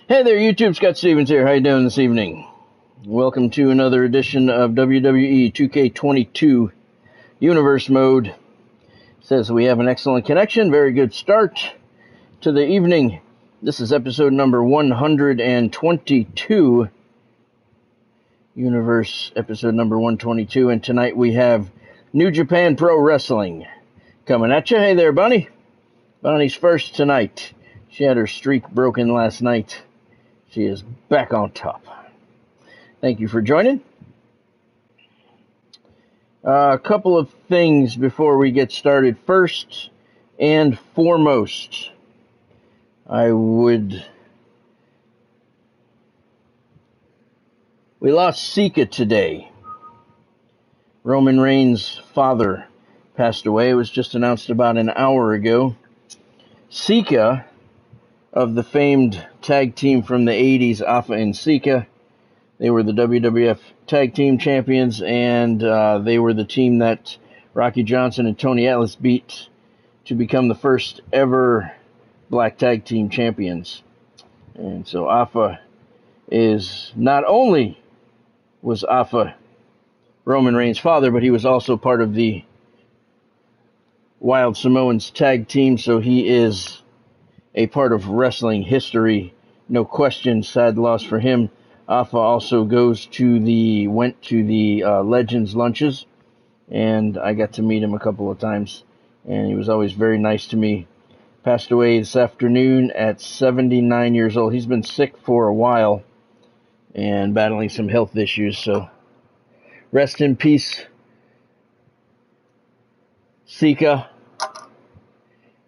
Hey there, YouTube. Scott Stevens here. How you doing this evening? Welcome to another edition of WWE 2K22 Universe Mode. Says we have an excellent connection. Very good start to the evening. This is episode number 122. Universe episode number 122. And tonight we have New Japan Pro Wrestling coming at you. Hey there, Bunny. Bunny's first tonight. She had her streak broken last night. She is back on top. Thank you for joining. A couple of things before we get started. First and foremost, we lost Sika today. Roman Reigns' father passed away. It was just announced about an hour ago. Sika, of the famed tag team from the 80s, Alpha and Sika. They were the WWF Tag Team Champions, and they were the team that Rocky Johnson and Tony Atlas beat to become the first ever Black Tag Team Champions. And so Alpha is not only was Alpha Roman Reigns' father, but he was also part of the Wild Samoans tag team, so he is a part of wrestling history, no question. Sad loss for him. Alpha also went to the Legends lunches, and I got to meet him a couple of times, and he was always very nice to me. Passed away this afternoon at 79 years old. He's been sick for a while and battling some health issues, so rest in peace, Sika.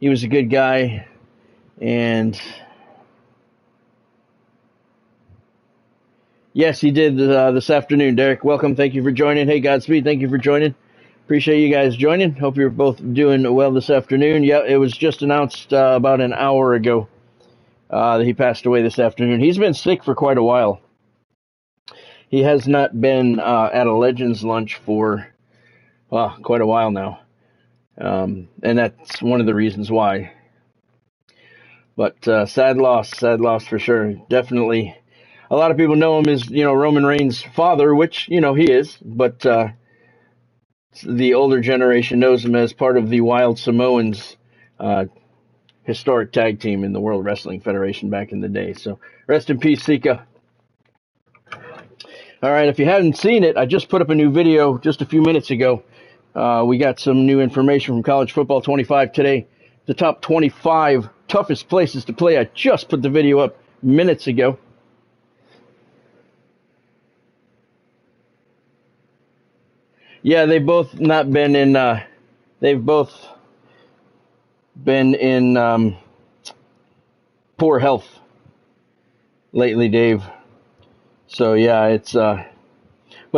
He was a good guy. And yes, he did this afternoon. Derek, welcome. Thank you for joining. Hey, Godspeed. Thank you for joining. Appreciate you guys joining. Hope you're both doing well this afternoon. Yeah, it was just announced about an hour ago that he passed away this afternoon. He's been sick for quite a while. He has not been at a Legends lunch for quite a while now. And that's one of the reasons why. But sad loss for sure. Definitely, a lot of people know him as Roman Reigns' father, which he is. But the older generation knows him as part of the Wild Samoans historic tag team in the World Wrestling Federation back in the day. So rest in peace, Sika. All right, if you haven't seen it, I just put up a new video just a few minutes ago. We got some new information from College Football 25 today. The top 25 toughest places to play. I just put the video up minutes ago. Yeah, they've both been in poor health lately, Dave. So yeah, it's but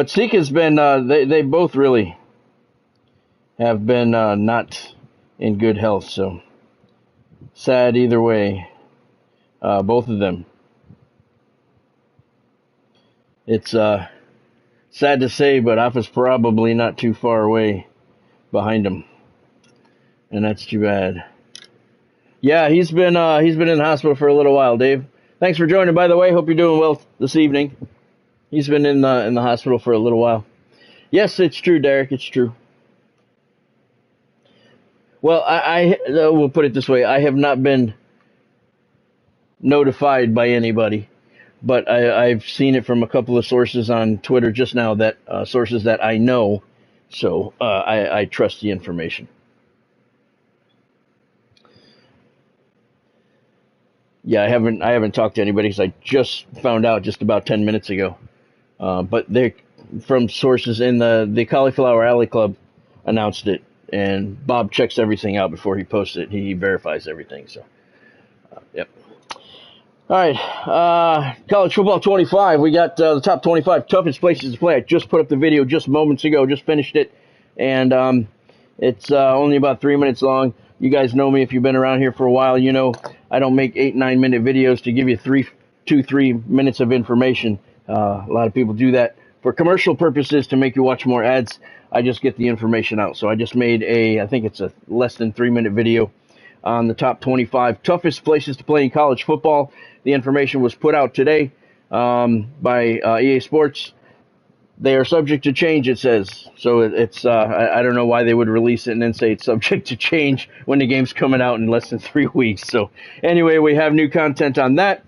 Sika's been they both really have been not in good health, so sad either way, both of them. It's sad to say, but Alpha's probably not too far away behind him, and that's too bad. Yeah, he's been in the hospital for a little while. Dave, thanks for joining. By the way, hope you're doing well this evening. He's been in the hospital for a little while. Yes, it's true, Derek. It's true. Well, I will put it this way. I have not been notified by anybody, but I've seen it from a couple of sources on Twitter just now, that sources that I know, so I trust the information. Yeah, I haven't talked to anybody because I just found out just about 10 minutes ago. But they from sources in the Cauliflower Alley Club announced it. And Bob checks everything out before he posts it. He verifies everything. So, yep. All right. College Football 25. We got the top 25 toughest places to play. I just put up the video just moments ago. Just finished it. And it's only about 3 minutes long. You guys know me if you've been around here for a while. You know I don't make 8-9 minute videos to give you 3 minutes of information. A lot of people do that for commercial purposes to make you watch more ads. I just get the information out. So I just made I think it's a less than 3 minute video on the top 25 toughest places to play in college football. The information was put out today by EA Sports. They are subject to change, it says. So it's I don't know why they would release it and then say it's subject to change when the game's coming out in less than 3 weeks. So anyway, we have new content on that.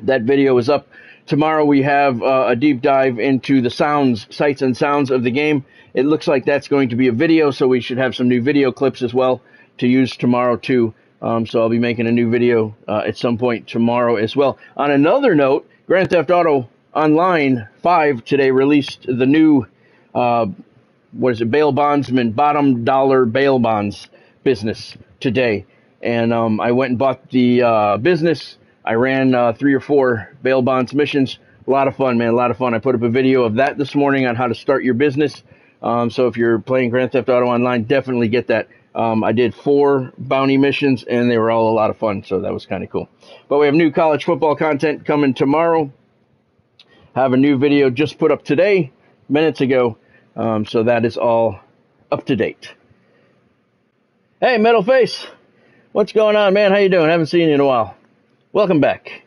That video is up. Tomorrow we have a deep dive into the sights and sounds of the game. It looks like that's going to be a video, so we should have some new video clips as well to use tomorrow too. So I'll be making a new video at some point tomorrow as well. On another note, Grand Theft Auto Online 5 today released the new, bail bondsman, bottom dollar bail bonds business today. And I went and bought the business. I ran 3 or 4 bail bonds missions. A lot of fun, man, a lot of fun. I put up a video of that this morning on how to start your business. So if you're playing Grand Theft Auto Online, definitely get that. I did 4 bounty missions, and they were all a lot of fun, so that was kind of cool. But we have new college football content coming tomorrow. Have a new video just put up today, minutes ago, so that is all up to date. Hey, Metal Face, what's going on, man? How you doing? Haven't seen you in a while. Welcome back.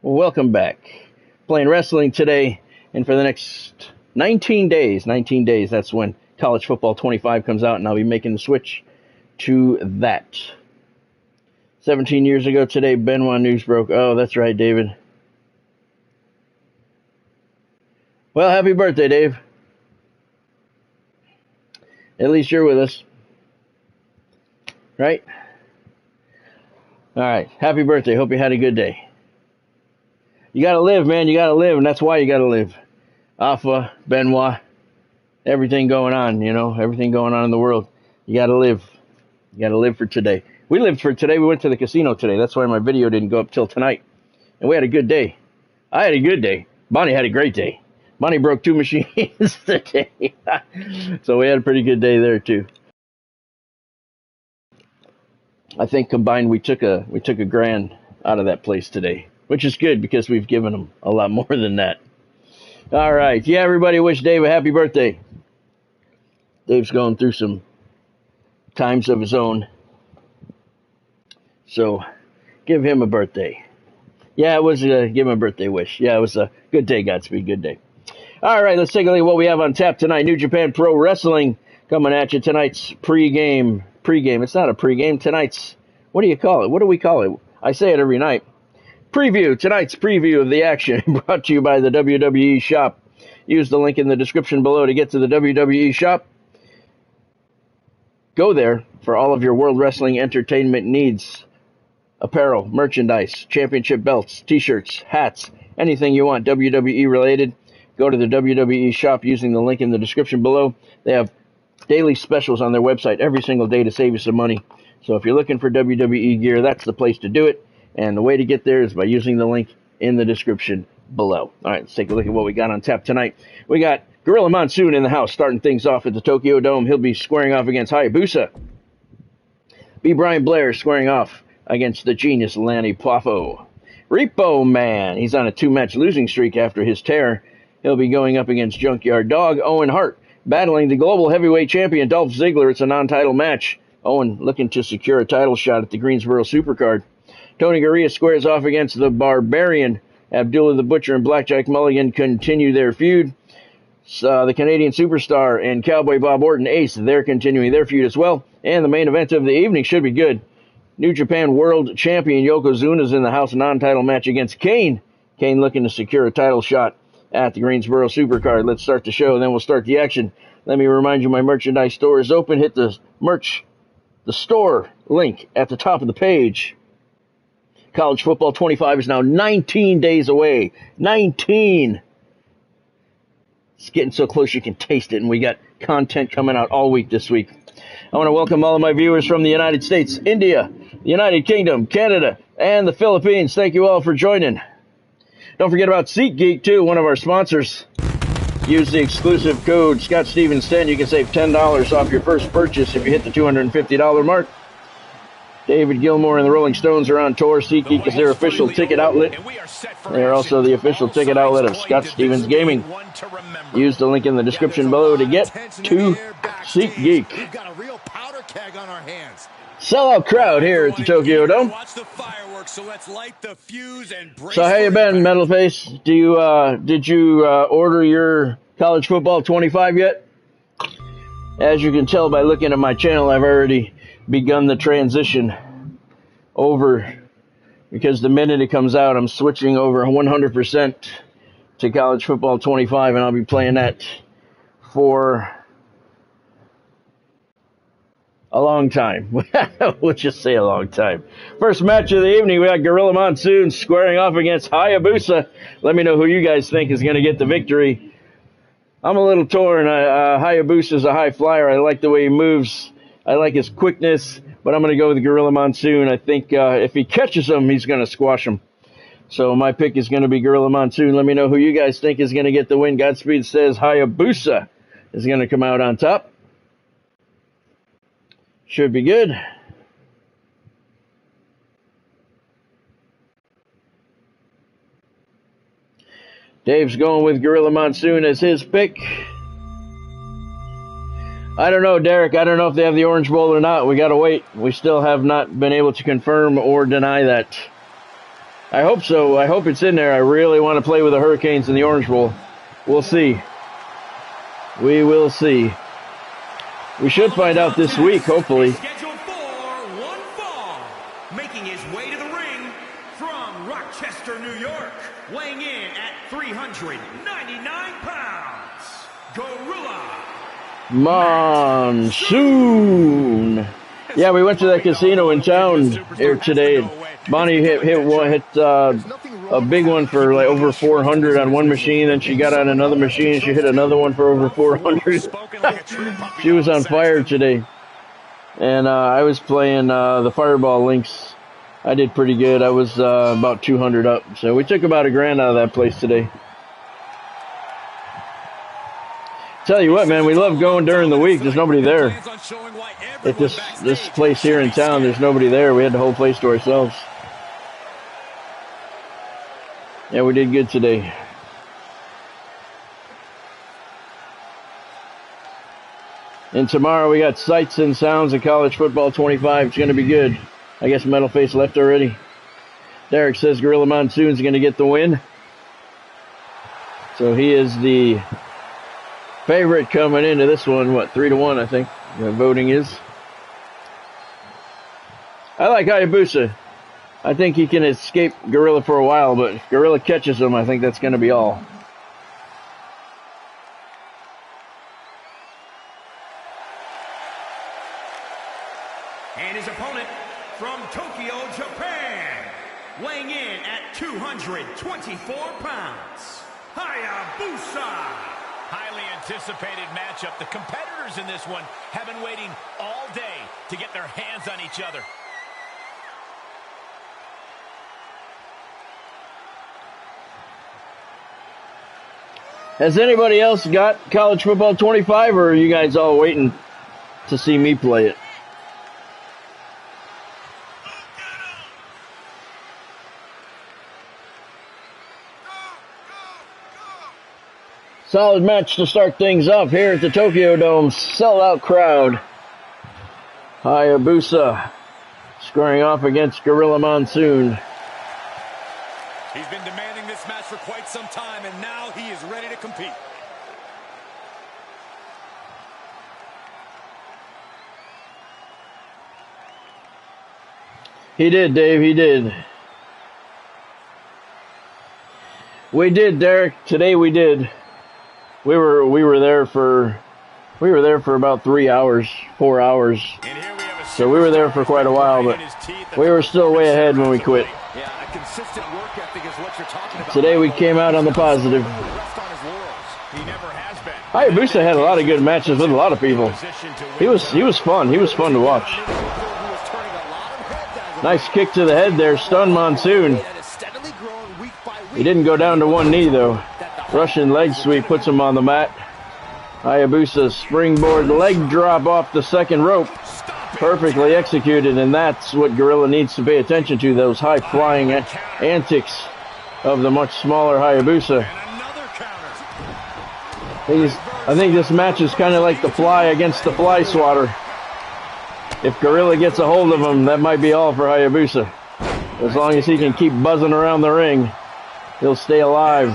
Welcome back. Playing wrestling today, and for the next 19 days, that's when College Football 25 comes out, and I'll be making the switch to that. 17 years ago today, Benoit news broke. Oh, that's right, David. Well, happy birthday, Dave. At least you're with us. Right? All right. Happy birthday. Hope you had a good day. You got to live, man. You got to live, and that's why you got to live. Alpha, Benoit, everything going on, everything going on in the world. You got to live. You got to live for today. We lived for today. We went to the casino today. That's why my video didn't go up till tonight. And we had a good day. I had a good day. Bonnie had a great day. Bonnie broke 2 machines today. So we had a pretty good day there too. I think combined we took a grand out of that place today, which is good because we've given them a lot more than that. All right. Yeah, everybody wish Dave a happy birthday. Dave's going through some times of his own. So give him a birthday. Yeah, it was give him a birthday wish. Yeah, it was a good day, Godspeed. Good day. All right, let's take a look at what we have on tap tonight. New Japan Pro Wrestling coming at you. Tonight's pregame. It's not a pregame. Tonight's, what do you call it? What do we call it? I say it every night. Preview. Tonight's preview of the action brought to you by the WWE Shop. Use the link in the description below to get to the WWE Shop. Go there for all of your World Wrestling entertainment needs. Apparel, merchandise, championship belts, t-shirts, hats, anything you want WWE related. Go to the WWE Shop using the link in the description below. They have daily specials on their website every single day to save you some money. So if you're looking for WWE gear, that's the place to do it. And the way to get there is by using the link in the description below. All right, let's take a look at what we got on tap tonight. We got Gorilla Monsoon in the house, starting things off at the Tokyo Dome. He'll be squaring off against Hayabusa. B. Brian Blair squaring off against the genius Lanny Poffo. Repo Man, he's on a 2-match losing streak after his tear. He'll be going up against Junkyard Dog. Owen Hart battling the global heavyweight champion Dolph Ziggler. It's a non-title match. Owen looking to secure a title shot at the Greensboro Supercard. Tony Garea squares off against the Barbarian. Abdullah the Butcher and Blackjack Mulligan continue their feud. The Canadian Superstar and Cowboy Bob Orton Ace, they're continuing their feud as well. And the main event of the evening should be good. New Japan World Champion Yokozuna is in the house, non-title match against Kane. Kane looking to secure a title shot at the Greensboro Supercard. Let's start the show, then we'll start the action. Let me remind you, my merchandise store is open. Hit the store link at the top of the page. College Football 25 is now 19 days away. 19! It's getting so close you can taste it, and we got content coming out all week this week. I want to welcome all of my viewers from the United States, India, the United Kingdom, Canada, and the Philippines. Thank you all for joining. Don't forget about SeatGeek, too, one of our sponsors. Use the exclusive code ScottStevens10. You can save $10 off your first purchase if you hit the $250 mark. David Gilmour and the Rolling Stones are on tour. SeatGeek is their official ticket outlet. They are also the official ticket outlet of Scott Stevens Gaming. Use the link in the description below to get to SeatGeek. We've got a real powder keg on our hands. Sellout crowd here at the Tokyo Dome. So how you been, Metalface? Did you order your College Football 25 yet? As you can tell by looking at my channel, I've already begun the transition over, because the minute it comes out, I'm switching over 100% to College Football 25, and I'll be playing that for a long time. We'll just say a long time. First match of the evening, we got Gorilla Monsoon squaring off against Hayabusa. Let me know who you guys think is going to get the victory. I'm a little torn. Hayabusa is a high flyer. I like the way he moves. I like his quickness, but I'm going to go with Gorilla Monsoon. I think if he catches him, he's going to squash him. So my pick is going to be Gorilla Monsoon. Let me know who you guys think is going to get the win. Godspeed says Hayabusa is going to come out on top. Should be good. Dave's going with Gorilla Monsoon as his pick. I don't know, Derek. I don't know if they have the Orange Bowl or not. We got to wait. We still have not been able to confirm or deny that. I hope so. I hope it's in there. I really want to play with the Hurricanes in the Orange Bowl. We'll see. We will see. We should find out this week, hopefully. Scheduled for one fall, making his way to the ring from Rochester, New York, weighing in at 399 pounds, Gorilla Monsoon. Yeah, we went to that casino in town here today. Bonnie hit a big one for like over 400 on one machine, then she got on another machine and she hit another one for over 400. She was on fire today. And I was playing the Fireball Links. I did pretty good. I was about 200 up. So we took about $1,000 out of that place today. Tell you what, man, we love going during the week. There's nobody there. At this place here in town, there's nobody there. We had the whole place to ourselves. Yeah, we did good today. And tomorrow we got Sights and Sounds of College Football 25. It's going to be good. I guess Metalface left already. Derek says Gorilla Monsoon's going to get the win. So he is the favorite coming into this one. What, 3-1, I think the voting is. I like Hayabusa. I think he can escape Gorilla for a while, but if Gorilla catches him, I think that's going to be all. and his opponent from Tokyo, Japan, weighing in at 224 pounds, Hayabusa. Highly anticipated matchup. The competitors in this one have been waiting all day to get their hands on each other. Has anybody else got College Football 25, or are you guys all waiting to see me play it? Solid match to start things off here at the Tokyo Dome. Sellout crowd. Hayabusa squaring off against Gorilla Monsoon. He's been demanding this match for quite some time, and now he is ready to compete. He did, Dave. He did. We did, Derek. Today we did. We were there for about 3 hours, 4 hours. So we were there for quite a while, but we were still way ahead when we quit. Yeah, a consistent work ethic is what you're talking about. Today we came out on the positive. He never has been. Hayabusa had a lot of good matches with a lot of people. He was fun. He was fun to watch. Nice kick to the head there, stunned Monsoon. He didn't go down to one knee though. Russian leg sweep puts him on the mat. Hayabusa springboard leg drop off the second rope. Perfectly executed, and that's what Gorilla needs to pay attention to, those high-flying antics of the much smaller Hayabusa. I think this match is kind of like the fly against the fly swatter. If Gorilla gets a hold of him, that might be all for Hayabusa. As long as he can keep buzzing around the ring, he'll stay alive.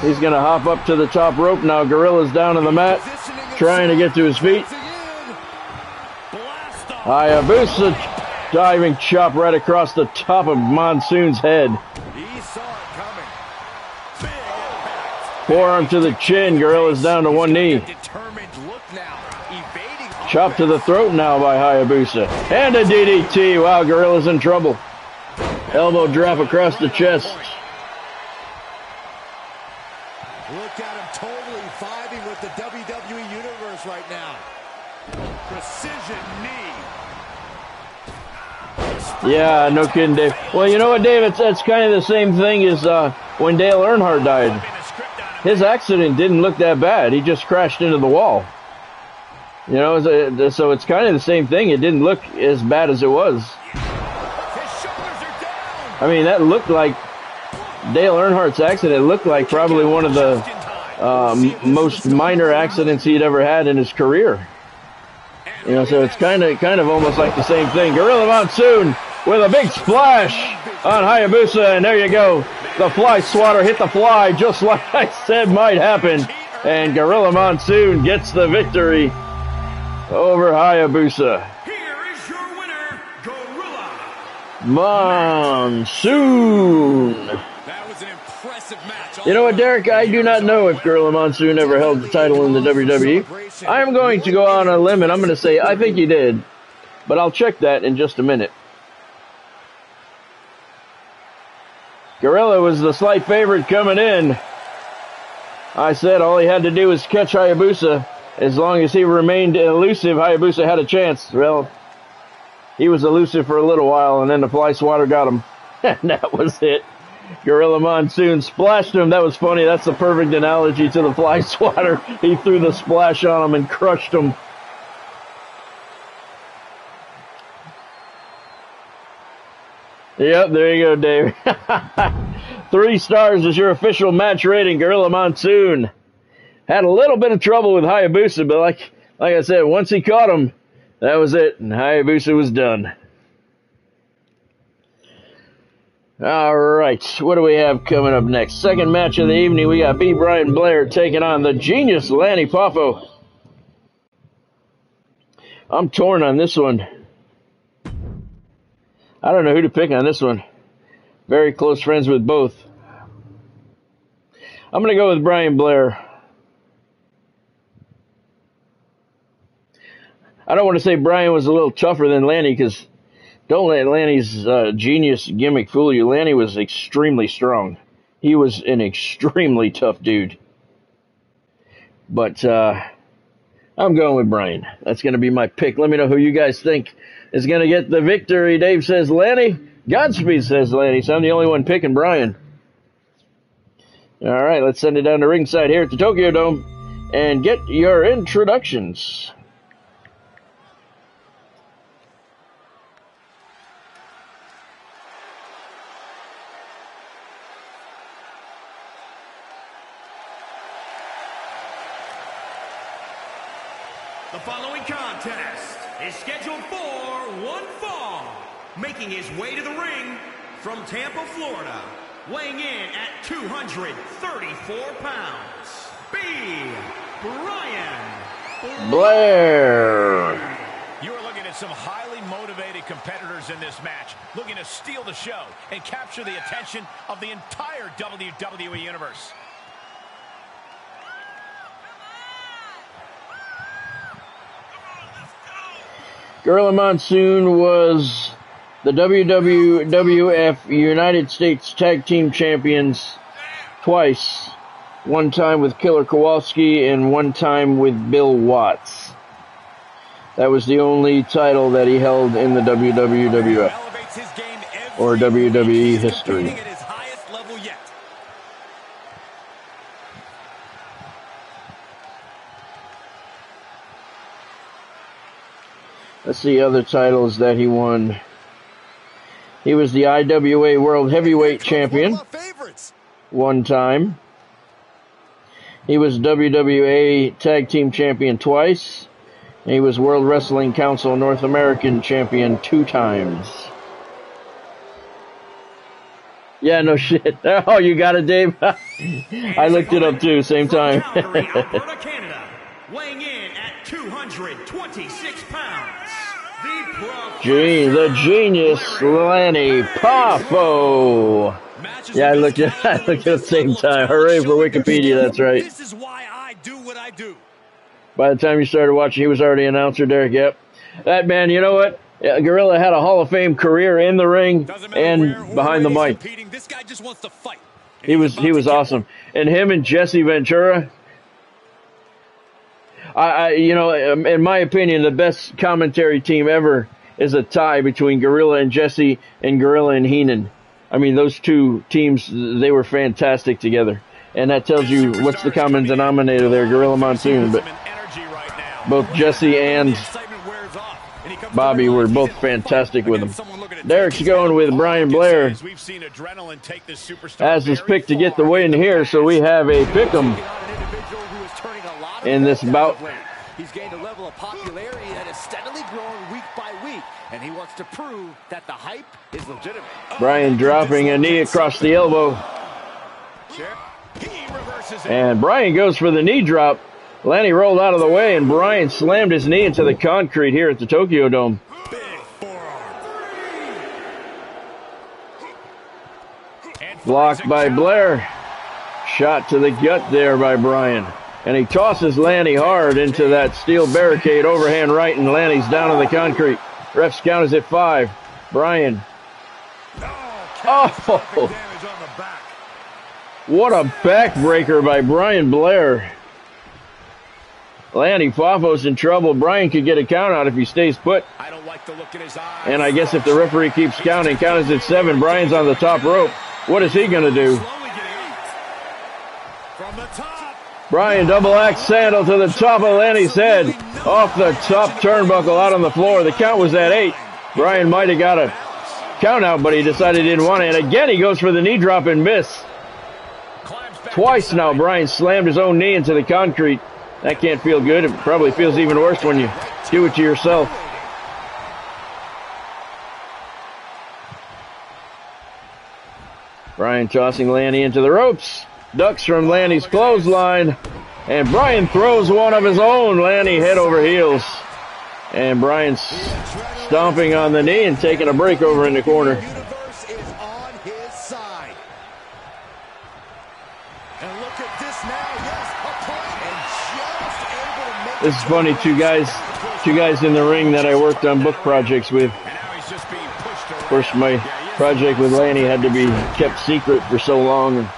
He's going to hop up to the top rope now. Gorilla's down on the mat, trying to get to his feet. Hayabusa diving chop right across the top of Monsoon's head. Forearm to the chin. Gorilla's down to one knee. Chop to the throat now by Hayabusa. And a DDT. Wow, Gorilla's in trouble. Elbow drop across the chest. Look at him totally vibing with the WWE Universe right now. Precision knee. Yeah, no kidding, Dave. Well, you know what, Dave? It's kind of the same thing as when Dale Earnhardt died. His accident didn't look that bad. He just crashed into the wall. You know, so it's kind of the same thing. It didn't look as bad as it was. I mean, that looked like Dale Earnhardt's accident looked like probably one of the most minor accidents he'd ever had in his career. You know, so it's kind of almost like the same thing. Gorilla Monsoon with a big splash on Hayabusa, and there you go. The fly swatter hit the fly, just like I said might happen. And Gorilla Monsoon gets the victory over Hayabusa. Here is your winner, Gorilla Monsoon. That was an impressive match. You know what, Derek? I do not know if Gorilla Monsoon ever held the title in the WWE. I'm going to go on a limb, and I'm going to say I think he did. But I'll check that in just a minute. Gorilla was the slight favorite coming in. I said all he had to do was catch Hayabusa. As long as he remained elusive, Hayabusa had a chance. Well, he was elusive for a little while, and then the fly swatter got him. And that was it. Gorilla Monsoon splashed him. That was funny. That's the perfect analogy to the fly swatter. He threw the splash on him and crushed him. Yep, there you go, Dave. 3 stars is your official match rating. Gorilla Monsoon had a little bit of trouble with Hayabusa, but like I said, once he caught him, that was it, and Hayabusa was done. All right, what do we have coming up next? Second match of the evening, we got B. Brian Blair taking on the genius Lanny Poffo. I'm torn on this one. I don't know who to pick on this one. Very close friends with both. I'm going to go with Brian Blair. I don't want to say Brian was a little tougher than Lanny, because don't let Lanny's genius gimmick fool you. Lanny was extremely strong. He was an extremely tough dude. But I'm going with Brian. That's going to be my pick. Let me know who you guys think is going to get the victory. Dave says Lanny. Godspeed says Lanny. So I'm the only one picking Brian. All right, let's send it down to ringside here at the Tokyo Dome and get your introductions. The following contest is scheduled for one fall. Making his way to the ring from Tampa, Florida, weighing in at 234 pounds, B. Brian Blair. You are looking at some highly motivated competitors in this match, looking to steal the show and capture the attention of the entire WWE Universe. Gorilla Monsoon was the WWF United States Tag Team Champions twice. One time with Killer Kowalski and one time with Bill Watts. That was the only title that he held in the WWF or WWE history. Let's see other titles that he won. He was the IWA World Heavyweight Champion one time. He was WWA Tag Team Champion twice. And he was World Wrestling Council North American Champion 2 times. Yeah, no shit. Oh, you got it, Dave? I looked it up too, same time. Alberta, Canada, weighing in at 226 pounds. The genius, Lanny Poffo. Yeah, I looked it up at the same time. Hooray for Wikipedia, that's right. This is why I do what I do. By the time you started watching, he was already an announcer, Derek. Yep. That man, you know what? Gorilla had a Hall of Fame career in the ring and behind the mic. This guy just wants to fight. He was awesome. And him and Jesse Ventura, you know, in my opinion, the best commentary team ever is a tie between Gorilla and Jesse and Gorilla and Heenan. I mean, those two teams, they were fantastic together. And that tells you what's the common denominator there, Gorilla Monsoon. But both Jesse and Bobby were both fantastic with him. Derek's going with Brian Blair as his pick to get the win here, so we have a pick'em in this bout. He's gained a level of popularity that is steadily growing week by week, and he wants to prove that the hype is legitimate. Brian dropping a knee across the elbow. And Brian goes for the knee drop. Lanny rolled out of the way, and Brian slammed his knee into the concrete here at the Tokyo Dome. Blocked by Blair. Shot to the gut there by Brian. And he tosses Lanny hard into that steel barricade, overhand right, and Lanny's down on the concrete. Ref's count is at 5. Brian. Oh! What a backbreaker by Brian Blair. Lanny Poffo's in trouble. Brian could get a count out if he stays put. I don't like the look in his eyes. And I guess if the referee keeps counting, count is at 7. Brian's on the top rope. What is he going to do? From the top. Brian double axe sandal to the top of Lanny's head. Off the top turnbuckle out on the floor. The count was at 8. Brian might have got a count out, but he decided he didn't want it. And again, he goes for the knee drop and miss. Twice now, Brian slammed his own knee into the concrete. That can't feel good. It probably feels even worse when you do it to yourself. Brian tossing Lanny into the ropes. Ducks from Lanny's clothesline. And Brian throws one of his own. Lanny head over heels. And Brian's stomping on the knee and taking a break over in the corner. This is funny, two guys in the ring that I worked on book projects with. Of course, my project with Lanny had to be kept secret for so long. And,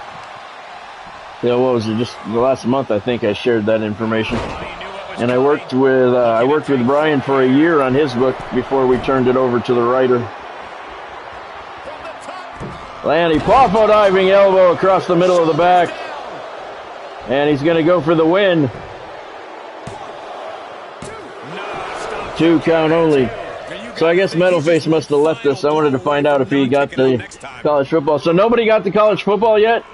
you know, what was it? Just the last month, I think I shared that information. And I worked with Brian for a year on his book before we turned it over to the writer. Lanny Poffo diving elbow across the middle of the back, and he's going to go for the win. 2 count only. So I guess Metalface must have left us. I wanted to find out if he got the college football. So nobody got the college football yet?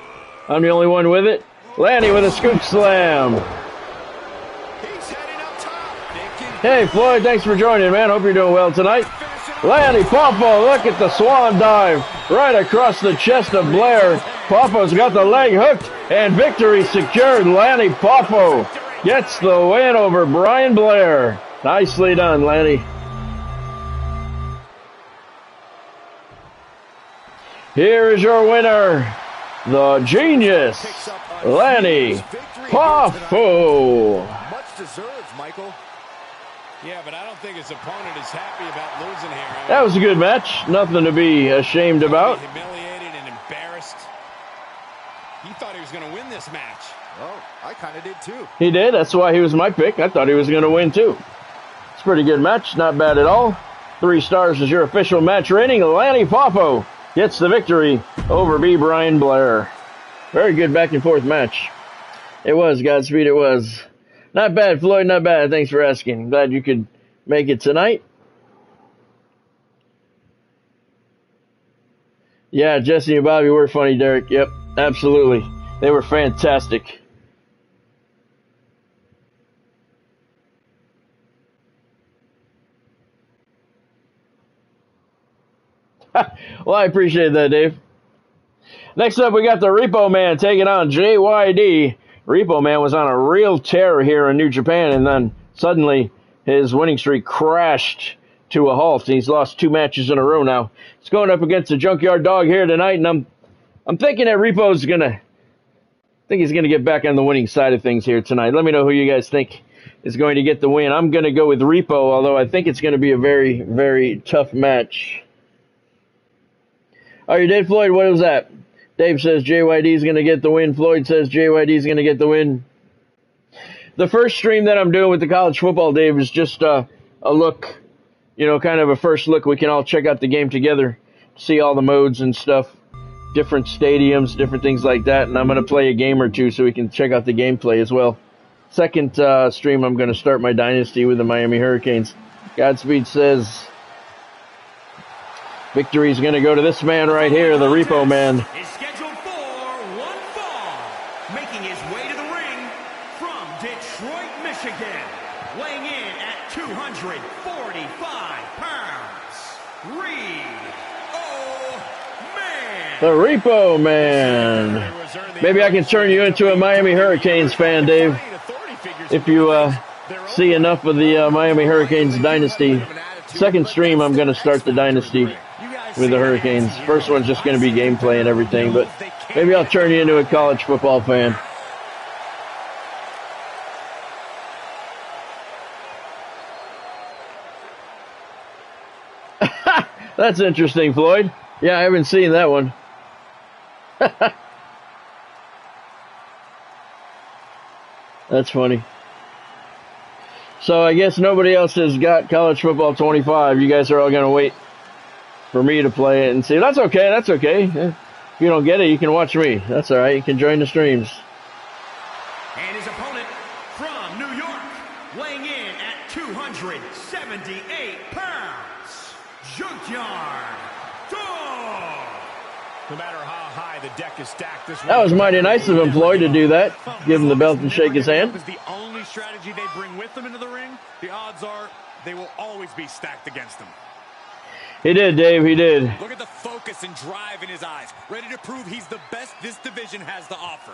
I'm the only one with it. Lanny with a scoop slam. Hey, Floyd, thanks for joining, man. Hope you're doing well tonight. Lanny Poffo, look at the swan dive right across the chest of Blair. Poffo's got the leg hooked, and victory secured. Lanny Poffo gets the win over Brian Blair. Nicely done, Lanny. Here is your winner, the genius, Lanny Poffo. Much deserved, Michael. Yeah, but I don't think his opponent is happy about losing here. That was a good match. Nothing to be ashamed about. Humiliated and embarrassed. He thought he was going to win this match. Oh, I kind of did too. He did. That's why he was my pick. I thought he was going to win too. It's a pretty good match. Not bad at all. 3 stars is your official match rating. Lanny Poffo gets the victory over B. Brian Blair. Very good back and forth match. It was, Godspeed, it was. Not bad, Floyd, not bad. Thanks for asking. Glad you could make it tonight. Yeah, Jesse and Bobby were funny, Derek. Yep, absolutely. They were fantastic. Well, I appreciate that, Dave. Next up, we got the Repo Man taking on JYD. Repo Man was on a real tear here in New Japan, and then suddenly his winning streak crashed to a halt. He's lost 2 matches in a row now. He's going up against the Junkyard Dog here tonight, and I'm thinking that Repo's he's gonna get back on the winning side of things here tonight. Let me know who you guys think is going to get the win. I'm gonna go with Repo, although I think it's gonna be a very, very tough match. Oh, you did, Floyd? What was that? Dave says JYD's going to get the win. Floyd says JYD's going to get the win. The first stream that I'm doing with the college football, Dave, is just a look, kind of a first look. We can all check out the game together, see all the modes and stuff, different stadiums, different things like that. And I'm going to play a game or two so we can check out the gameplay as well. Second stream, I'm going to start my dynasty with the Miami Hurricanes. Godspeed says victory's going to go to this man right here, the Repo Man. Is scheduled for one fall, making his way to the ring from Detroit, Michigan, weighing in at 245 pounds, The Repo Man. Maybe I can turn you into a Miami Hurricanes fan, Dave, if you see enough of the Miami Hurricanes dynasty. Second stream, I'm going to start the dynasty with the Hurricanes. First one's just going to be gameplay and everything, but maybe I'll turn you into a college football fan. That's interesting, Floyd. Yeah, I haven't seen that one. That's funny. So I guess nobody else has got College Football 25. You guys are all going to wait for me to play it and see. That's okay. That's okay. If you don't get it, you can watch me. That's all right. You can join the streams. And his opponent from New York, weighing in at 278 pounds, Junkyard Dog. No matter how high the deck is stacked, that was mighty nice of him, Floyd, to do that. Give him the belt and shake his hand. Is the only strategy they bring with them into the ring. The odds are they will always be stacked against them. He did, Dave. He did. Look at the focus and drive in his eyes. Ready to prove he's the best this division has to offer.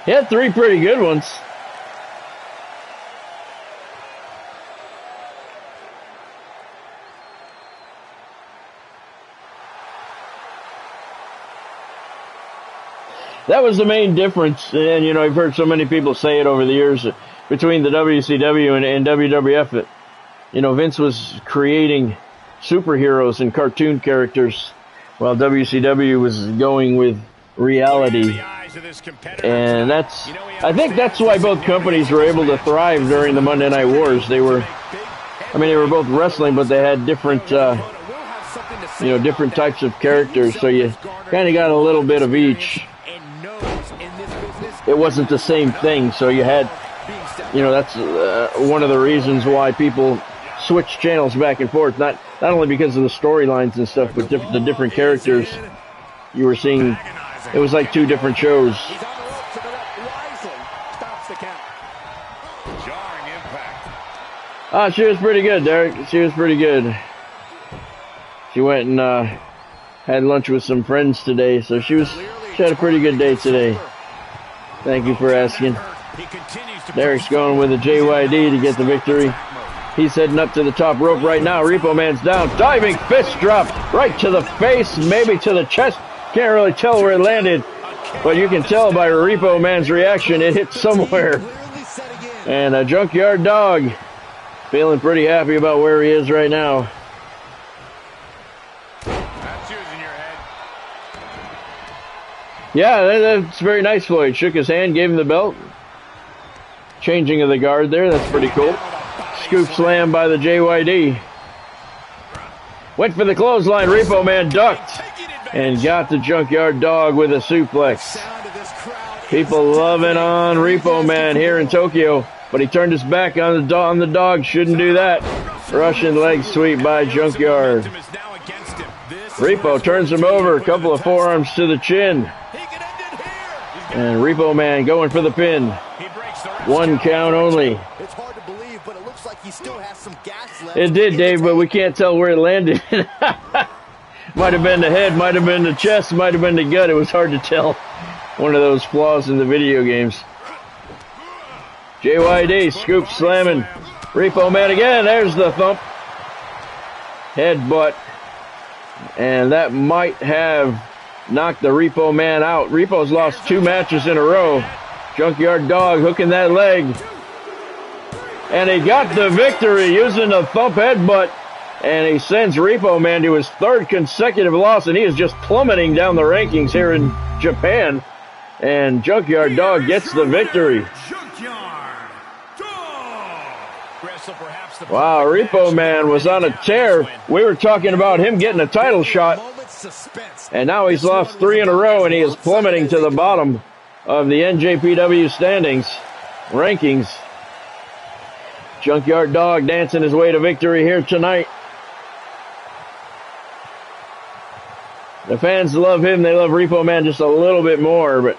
He had 3 pretty good ones. That was the main difference, and I've heard so many people say it over the years between the WCW and WWF. That, Vince was creating superheroes and cartoon characters, while WCW was going with reality. And I think that's why both companies were able to thrive during the Monday Night Wars. They were both wrestling, but they had different, different types of characters. So you kind of got a little bit of each. It wasn't the same thing, so you had, that's one of the reasons why people switch channels back and forth. Not only because of the storylines and stuff, but the different characters you were seeing. It was like 2 different shows. She was pretty good, Derek. She was pretty good. She went and had lunch with some friends today, so she had a pretty good day today. Thank you for asking. Derek's going with a JYD to get the victory. He's heading up to the top rope right now. Repo Man's down. Diving fist drop right to the face, maybe to the chest. Can't really tell where it landed, but you can tell by Repo Man's reaction it hit somewhere. And a Junkyard Dog feeling pretty happy about where he is right now. Yeah, that's very nice, Floyd. Shook his hand, gave him the belt. Changing of the guard there. That's pretty cool. Scoop slam by the JYD. Went for the clothesline. Repo Man ducked and got the Junkyard Dog with a suplex. People loving on Repo Man here in Tokyo, but he turned his back on the dog. Shouldn't do that. Russian leg sweep by Junkyard. Repo turns him over, a couple of forearms to the chin. And Repo Man going for the pin. 1 count only. It's hard to believe, but it looks like he still has some gas left. It did, Dave, but we can't tell where it landed. Might have been the head, might have been the chest, might have been the gut. It was hard to tell. One of those flaws in the video games. JYD, scoop slamming. Repo Man again, there's the thump. Headbutt. And that might have knocked the Repo Man out. Repo's lost 2 matches in a row. Junkyard Dog hooking that leg. And he got the victory using the thump headbutt. And he sends Repo Man to his 3rd consecutive loss, and he is just plummeting down the rankings here in Japan. And Junkyard Dog gets the victory. Wow, Repo Man was on a tear. We were talking about him getting a title shot. And now he's lost 3 in a row, and he is plummeting to the bottom of the NJPW standings, rankings. Junkyard Dog dancing his way to victory here tonight. The fans love him. They love Repo Man just a little bit more, but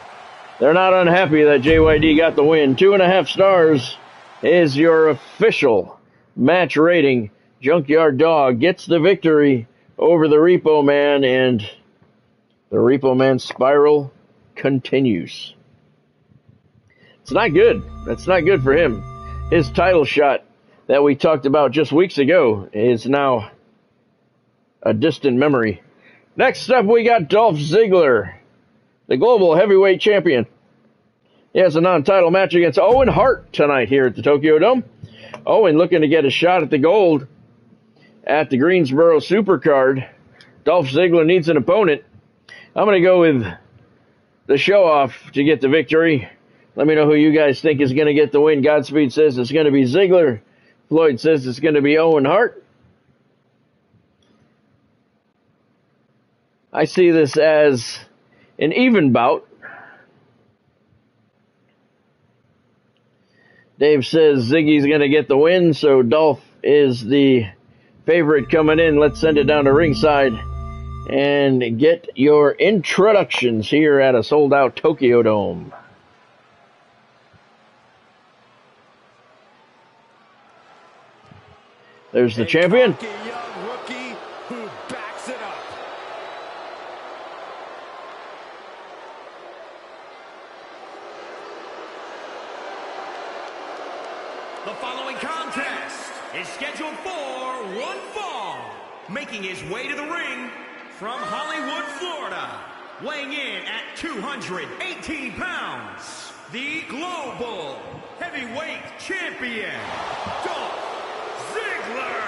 they're not unhappy that JYD got the win. 2.5 stars is your official match rating. Junkyard Dog gets the victory over the Repo Man, and the Repo Man spiral continues. It's not good. That's not good for him. His title shot that we talked about just weeks ago is now a distant memory. Next up, we got Dolph Ziggler, the global heavyweight champion. He has a non-title match against Owen Hart tonight here at the Tokyo Dome. Owen looking to get a shot at the gold at the Greensboro Supercard. Dolph Ziggler needs an opponent. I'm going to go with the show-off to get the victory. Let me know who you guys think is going to get the win. Godspeed says it's going to be Ziggler. Floyd says it's going to be Owen Hart. I see this as an even bout. Dave says Ziggy's going to get the win, so Dolph is the favorite coming in. Let's send it down to ringside and get your introductions here at a sold-out Tokyo Dome. There's the champion. Young rookie who backs it up. The following contest is scheduled for one fall. Making his way to the ring from Hollywood, Florida, weighing in at 218 pounds, the global heavyweight champion, Dolph Ziggler.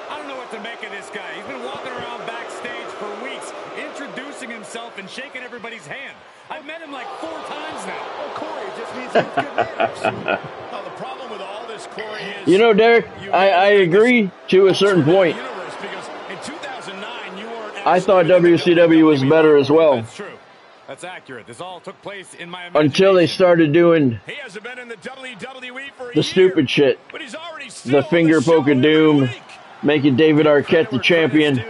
I don't know what to make of this guy. He's been walking around backstage for weeks, introducing himself and shaking everybody's hand. I've met him like 4 times now. Oh, Corey, it just means he has good manners. Now, the problem with all this, Corey, is... You know, Derek, I agree to a certain point. I thought WCW was better as well. That's true. That's accurate. This all took place in my until they started doing He hasn't been in the WWE for a the year, stupid shit. but he's already The finger poke of doom, making David Arquette the champion.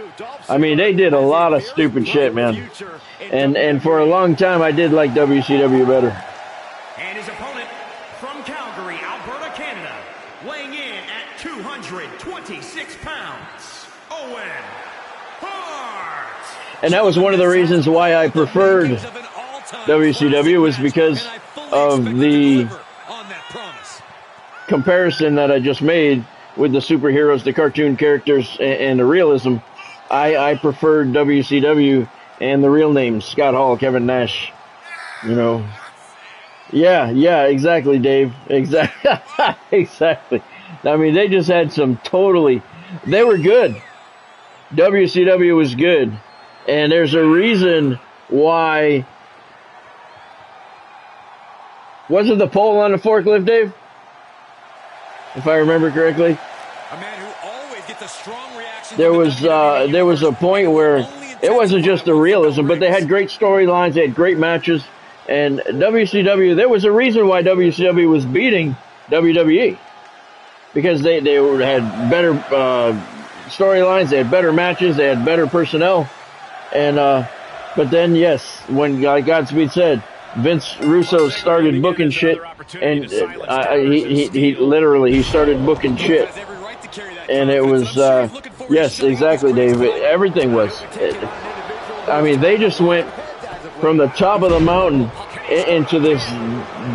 I mean, they did a lot of stupid shit, man. And for a long time, I did like WCW better. And his opponent from Calgary, Alberta, Canada, weighing in at 226 pounds, Owen Hart. And that was one of the reasons why I preferred WCW, was because of the comparison that I just made with the superheroes, the cartoon characters, and the realism. I preferred WCW and the real names, Scott Hall, Kevin Nash, you know. Yeah, exactly, Dave. Exactly. Exactly. I mean, they just had some they were good. WCW was good. And there's a reason why. Was it the pole on the forklift, Dave? If I remember correctly. A man who always gets a strong reaction. There was a point where it wasn't just the realism, but they had great storylines, they had great matches, and WCW, there was a reason why WCW was beating WWE, because they had better storylines. They had better matches. They had better personnel. And but then, yes, when Godspeed said, Vince Russo started booking shit, and he literally started booking shit, and it was yes, exactly, Dave. Everything was. I mean, they just went from the top of the mountain into this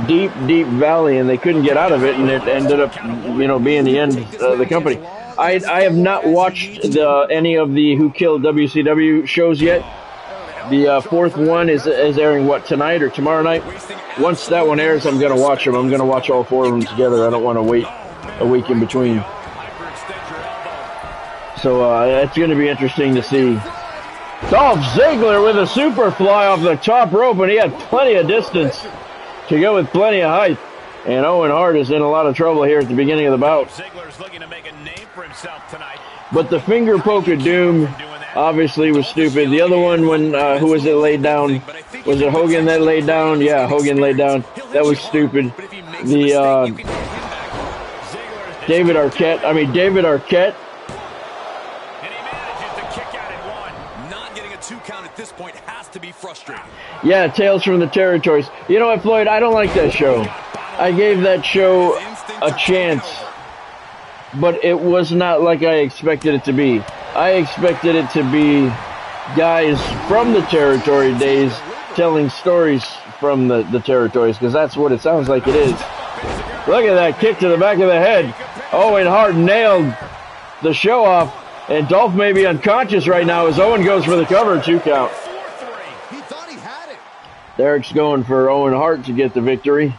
deep, deep valley, and they couldn't get out of it, and it ended up, being the end of the company. I have not watched any of the Who Killed WCW shows yet. The fourth one is airing, tonight or tomorrow night? Once that one airs, I'm going to watch them. I'm going to watch all 4 of them together. I don't want to wait a week in between. So it's going to be interesting to see. Dolph Ziggler with a super fly off the top rope, and he had plenty of distance to go with plenty of height. And Owen Hart is in a lot of trouble here at the beginning of the bout. Ziggler's looking to make a name for himself tonight. But the finger poke of doom obviously was stupid. The other one, when who was it laid down? Was it Hogan that laid down? Yeah, Hogan laid down. That was stupid. The David Arquette. And he manages to kick out at 1. Not getting a 2 count at this point has to be frustrating. Yeah, Tales from the Territories. You know what, Floyd? I don't like that show. I gave that show a chance, but it was not like I expected it to be. I expected it to be guys from the territory days telling stories from the territories, because that's what it sounds like it is. Look at that kick to the back of the head. Owen Hart nailed the show off, and Dolph may be unconscious right now as Owen goes for the cover, 2 count. He thought he had it. Derek's going for Owen Hart to get the victory.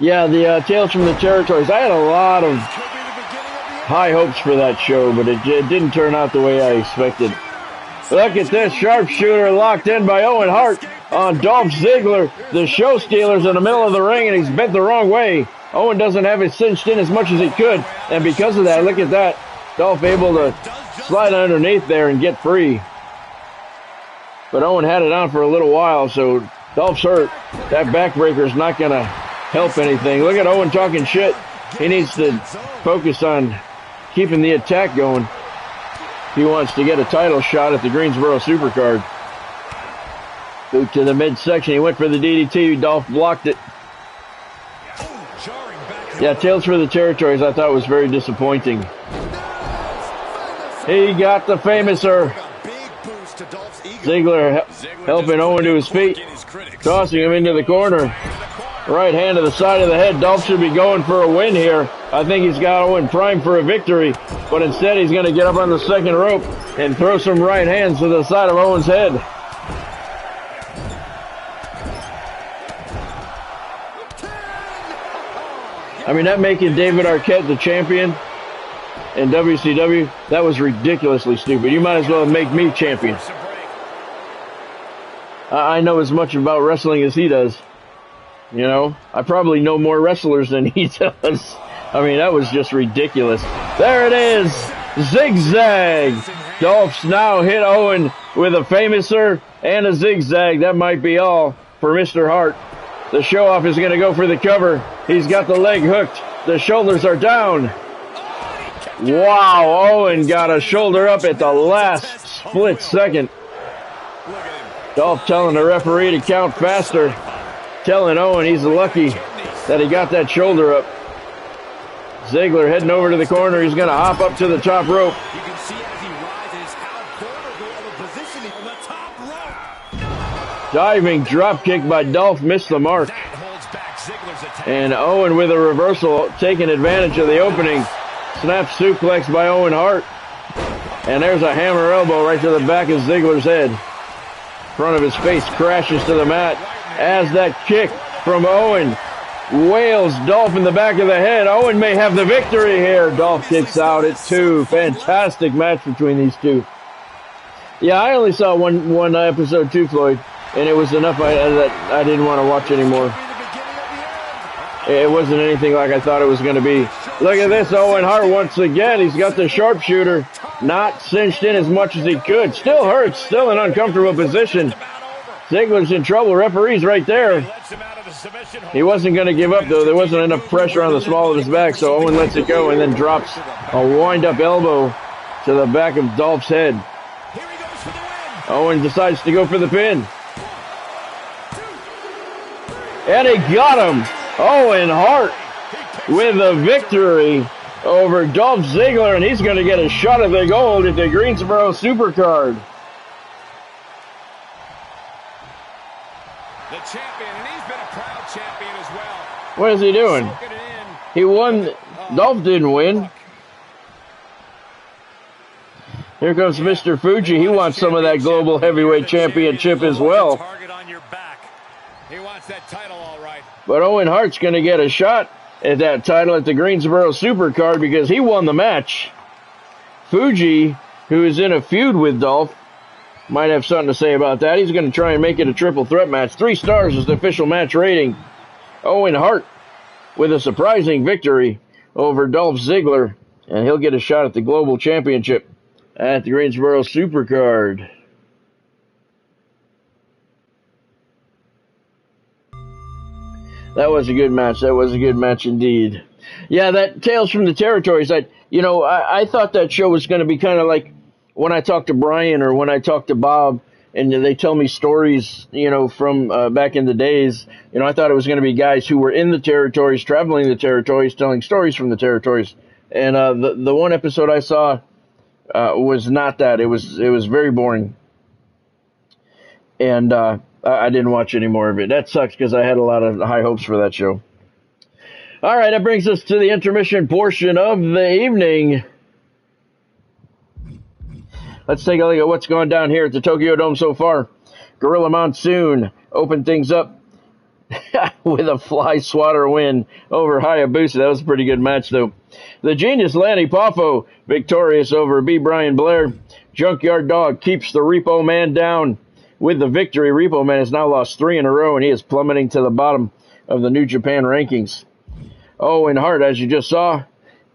Yeah, the Tales from the Territories. I had a lot of high hopes for that show, but it didn't turn out the way I expected. Look at this sharpshooter locked in by Owen Hart on Dolph Ziggler. The show stealer's in the middle of the ring, and he's bent the wrong way. Owen doesn't have it cinched in as much as he could, and because of that, look at that. Dolph able to slide underneath there and get free. But Owen had it on for a little while, so Dolph's hurt. That backbreaker's not going to help anything. Look at Owen talking shit. He needs to focus on keeping the attack going if he wants to get a title shot at the Greensboro Supercard. Boot to the midsection. He went for the DDT. Dolph blocked it. Yeah, Tales for the Territories I thought was very disappointing. He got the famouser. Ziggler helping Owen to his feet, tossing him into the corner. Right hand to the side of the head. Dolph should be going for a win here. I think he's got Owen primed for a victory, but instead he's going to get up on the second rope and throw some right hands to the side of Owen's head. I mean, that making David Arquette the champion in WCW, that was ridiculously stupid. You might as well make me champion. I know as much about wrestling as he does. You know, I probably know more wrestlers than he does. I mean, that was just ridiculous. There it is. Zigzag. Dolph's now hit Owen with a famouser and a zigzag. That might be all for Mr. Hart. The show-off is going to go for the cover. He's got the leg hooked. The shoulders are down. Wow, Owen got a shoulder up at the last split second. Dolph telling the referee to count faster. Telling Owen he's lucky that he got that shoulder up. Ziggler heading over to the corner. He's going to hop up to the top rope. You can see as he rises how vulnerable of a positioning on the top rope. Diving drop kick by Dolph, missed the mark. And Owen with a reversal, taking advantage of the opening. Snap suplex by Owen Hart. And there's a hammer elbow right to the back of Ziggler's head. Front of his face crashes to the mat as that kick from Owen wails Dolph in the back of the head. Owen may have the victory here. Dolph kicks out at 2. Fantastic match between these two. Yeah, I only saw one episode too, Floyd, and it was enough that I didn't want to watch anymore. It wasn't anything like I thought it was going to be. Look at this, Owen Hart once again. He's got the sharpshooter not cinched in as much as he could. Still hurts, still in an uncomfortable position. Ziggler's in trouble. Referee's right there. He wasn't going to give up, though. There wasn't enough pressure on the small of his back, so Owen lets it go and then drops a wind-up elbow to the back of Dolph's head. Here he goes for the win. Owen decides to go for the pin. And he got him. Owen Hart with a victory over Dolph Ziggler, and he's going to get a shot at the gold at the Greensboro Supercard. The champion, and he's been a proud champion as well. What is he doing? Soaking it in. He won. Dolph didn't win. Here comes Mr. Fuji. He wants some of that Global Heavyweight Championship as well. Target on your back. He wants that title, all right. But Owen Hart's going to get a shot at that title at the Greensboro Supercard because he won the match. Fuji, who is in a feud with Dolph, might have something to say about that. He's going to try and make it a triple threat match. 3 stars is the official match rating. Owen Hart with a surprising victory over Dolph Ziggler, and he'll get a shot at the Global Championship at the Greensboro Supercard. That was a good match. That was a good match indeed. Yeah, that Tales from the Territories. I thought that show was going to be kind of like when I talk to Brian or when I talk to Bob and they tell me stories, from back in the days. I thought it was going to be guys who were in the territories, traveling the territories, telling stories from the territories. And the one episode I saw was not that. It was very boring. And I didn't watch any more of it. That sucks because I had a lot of high hopes for that show. All right, that brings us to the intermission portion of the evening. Let's take a look at what's going down here at the Tokyo Dome so far. Gorilla Monsoon opened things up with a fly swatter win over Hayabusa. That was a pretty good match, though. The Genius Lanny Poffo victorious over B. Brian Blair. Junkyard Dog keeps the Repo Man down with the victory. Repo Man has now lost 3 in a row, and he is plummeting to the bottom of the New Japan rankings. Owen Hart, as you just saw,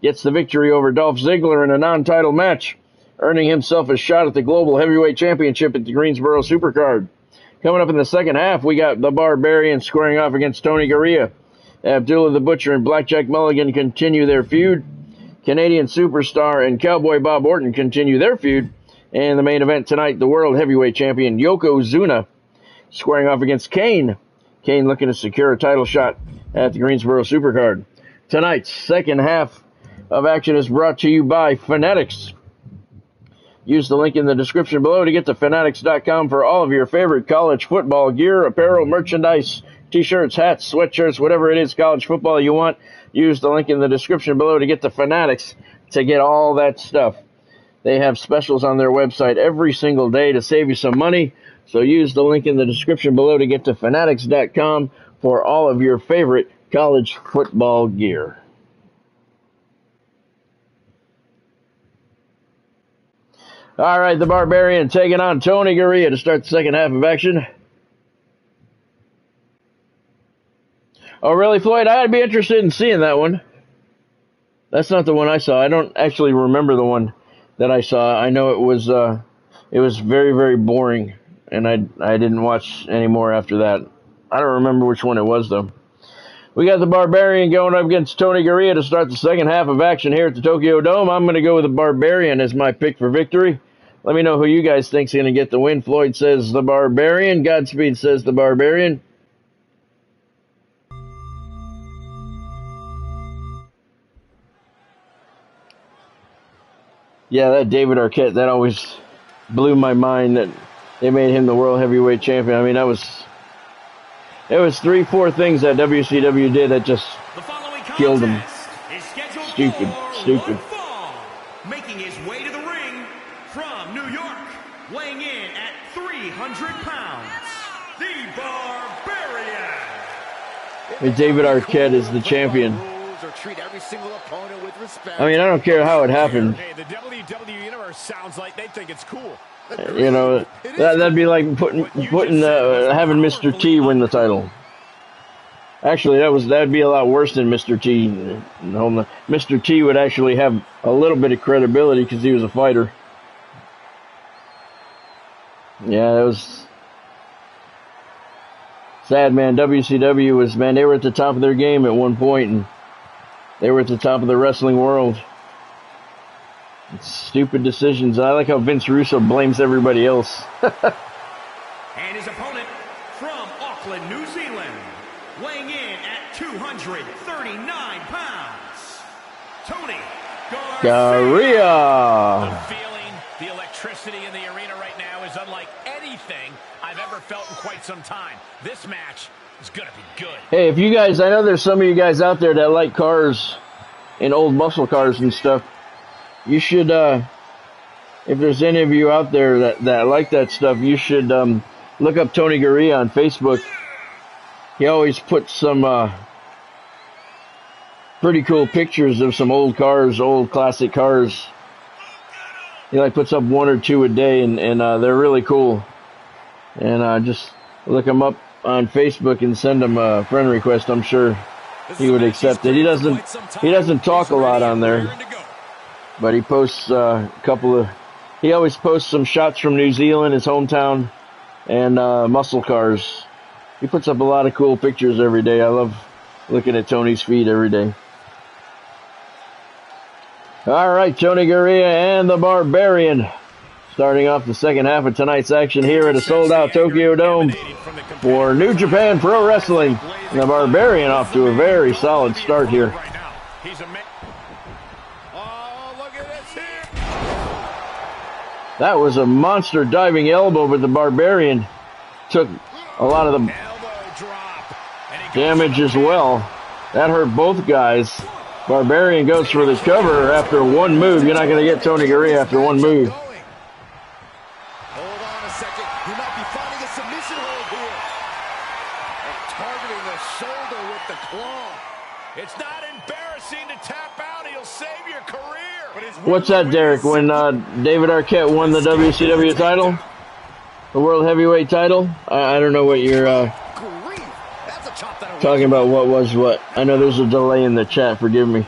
gets the victory over Dolph Ziggler in a non-title match, earning himself a shot at the Global Heavyweight Championship at the Greensboro Supercard. Coming up in the second half, we got the Barbarian squaring off against Tony Garea. Abdullah the Butcher and Blackjack Mulligan continue their feud. Canadian Superstar and Cowboy Bob Orton continue their feud. And the main event tonight, the World Heavyweight Champion Yokozuna squaring off against Kane. Kane looking to secure a title shot at the Greensboro Supercard. Tonight's second half of action is brought to you by Fanatics. Use the link in the description below to get to Fanatics.com for all of your favorite college football gear, apparel, merchandise, t-shirts, hats, sweatshirts, whatever it is college football you want. Use the link in the description below to get to Fanatics to get all that stuff. They have specials on their website every single day to save you some money. So use the link in the description below to get to Fanatics.com for all of your favorite college football gear. All right, the Barbarian taking on Tony Garea to start the second half of action. Oh, really, Floyd? I'd be interested in seeing that one. That's not the one I saw. I don't actually remember the one that I saw. I know it was very, very boring, and I didn't watch any more after that. I don't remember which one it was, though. We got the Barbarian going up against Tony Garea to start the second half of action here at the Tokyo Dome. I'm going to go with the Barbarian as my pick for victory. Let me know who you guys think's going to get the win. Floyd says the Barbarian. Godspeed says the Barbarian. Yeah, that David Arquette, that always blew my mind that they made him the World Heavyweight Champion. I mean, it was 3-4 things that WCW did that just killed him. Stupid. Making his way to the ring from New York, weighing in at 300 pounds, the Barbarian. David Arquette is the champion. I mean, I don't care how it happened. Hey, the WWE Universe sounds like they think it's cool. You know, that'd be like having Mr. T win the title. Actually, that'd be a lot worse than Mr. T. Mr. T would actually have a little bit of credibility because he was a fighter. Yeah, it was sad, man. WCW was, man, they were at the top of their game at one point, and they were at the top of the wrestling world. It's stupid decisions. I like how Vince Russo blames everybody else. And his opponent from Auckland, New Zealand, weighing in at 239 pounds, Tony Garea. The feeling, the electricity in the arena right now is unlike anything I've ever felt in quite some time. This match is going to be good. Hey, if you guys, I know there's some of you guys out there that like cars and old muscle cars and stuff. You should, if there's any of you out there that like that stuff, you should look up Tony Garea on Facebook. He always puts some pretty cool pictures of some old cars, old classic cars. He like puts up 1 or 2 a day, and they're really cool. And just look him up on Facebook and send him a friend request. I'm sure he would accept it. He doesn't talk a lot on there, but he posts he always posts some shots from New Zealand, his hometown, and muscle cars. He puts up a lot of cool pictures every day. I love looking at Tony's feed every day. All right, Tony Garea and the Barbarian starting off the second half of tonight's action here at a sold-out Tokyo Dome for New Japan Pro Wrestling. And the Barbarian off to a very solid start here. That was a monster diving elbow, but the Barbarian took a lot of the damage as well. That hurt both guys. Barbarian goes for the cover after one move. You're not going to get Tony Garea after one move. Hold on a second. He might be finding a submission hold here. Targeting the shoulder with the claw. It's not embarrassing to tap out. He'll save your career. What's that, Derek? When David Arquette won the WCW title? The World Heavyweight title? I don't know what you're talking about. What was what? I know there's a delay in the chat. Forgive me.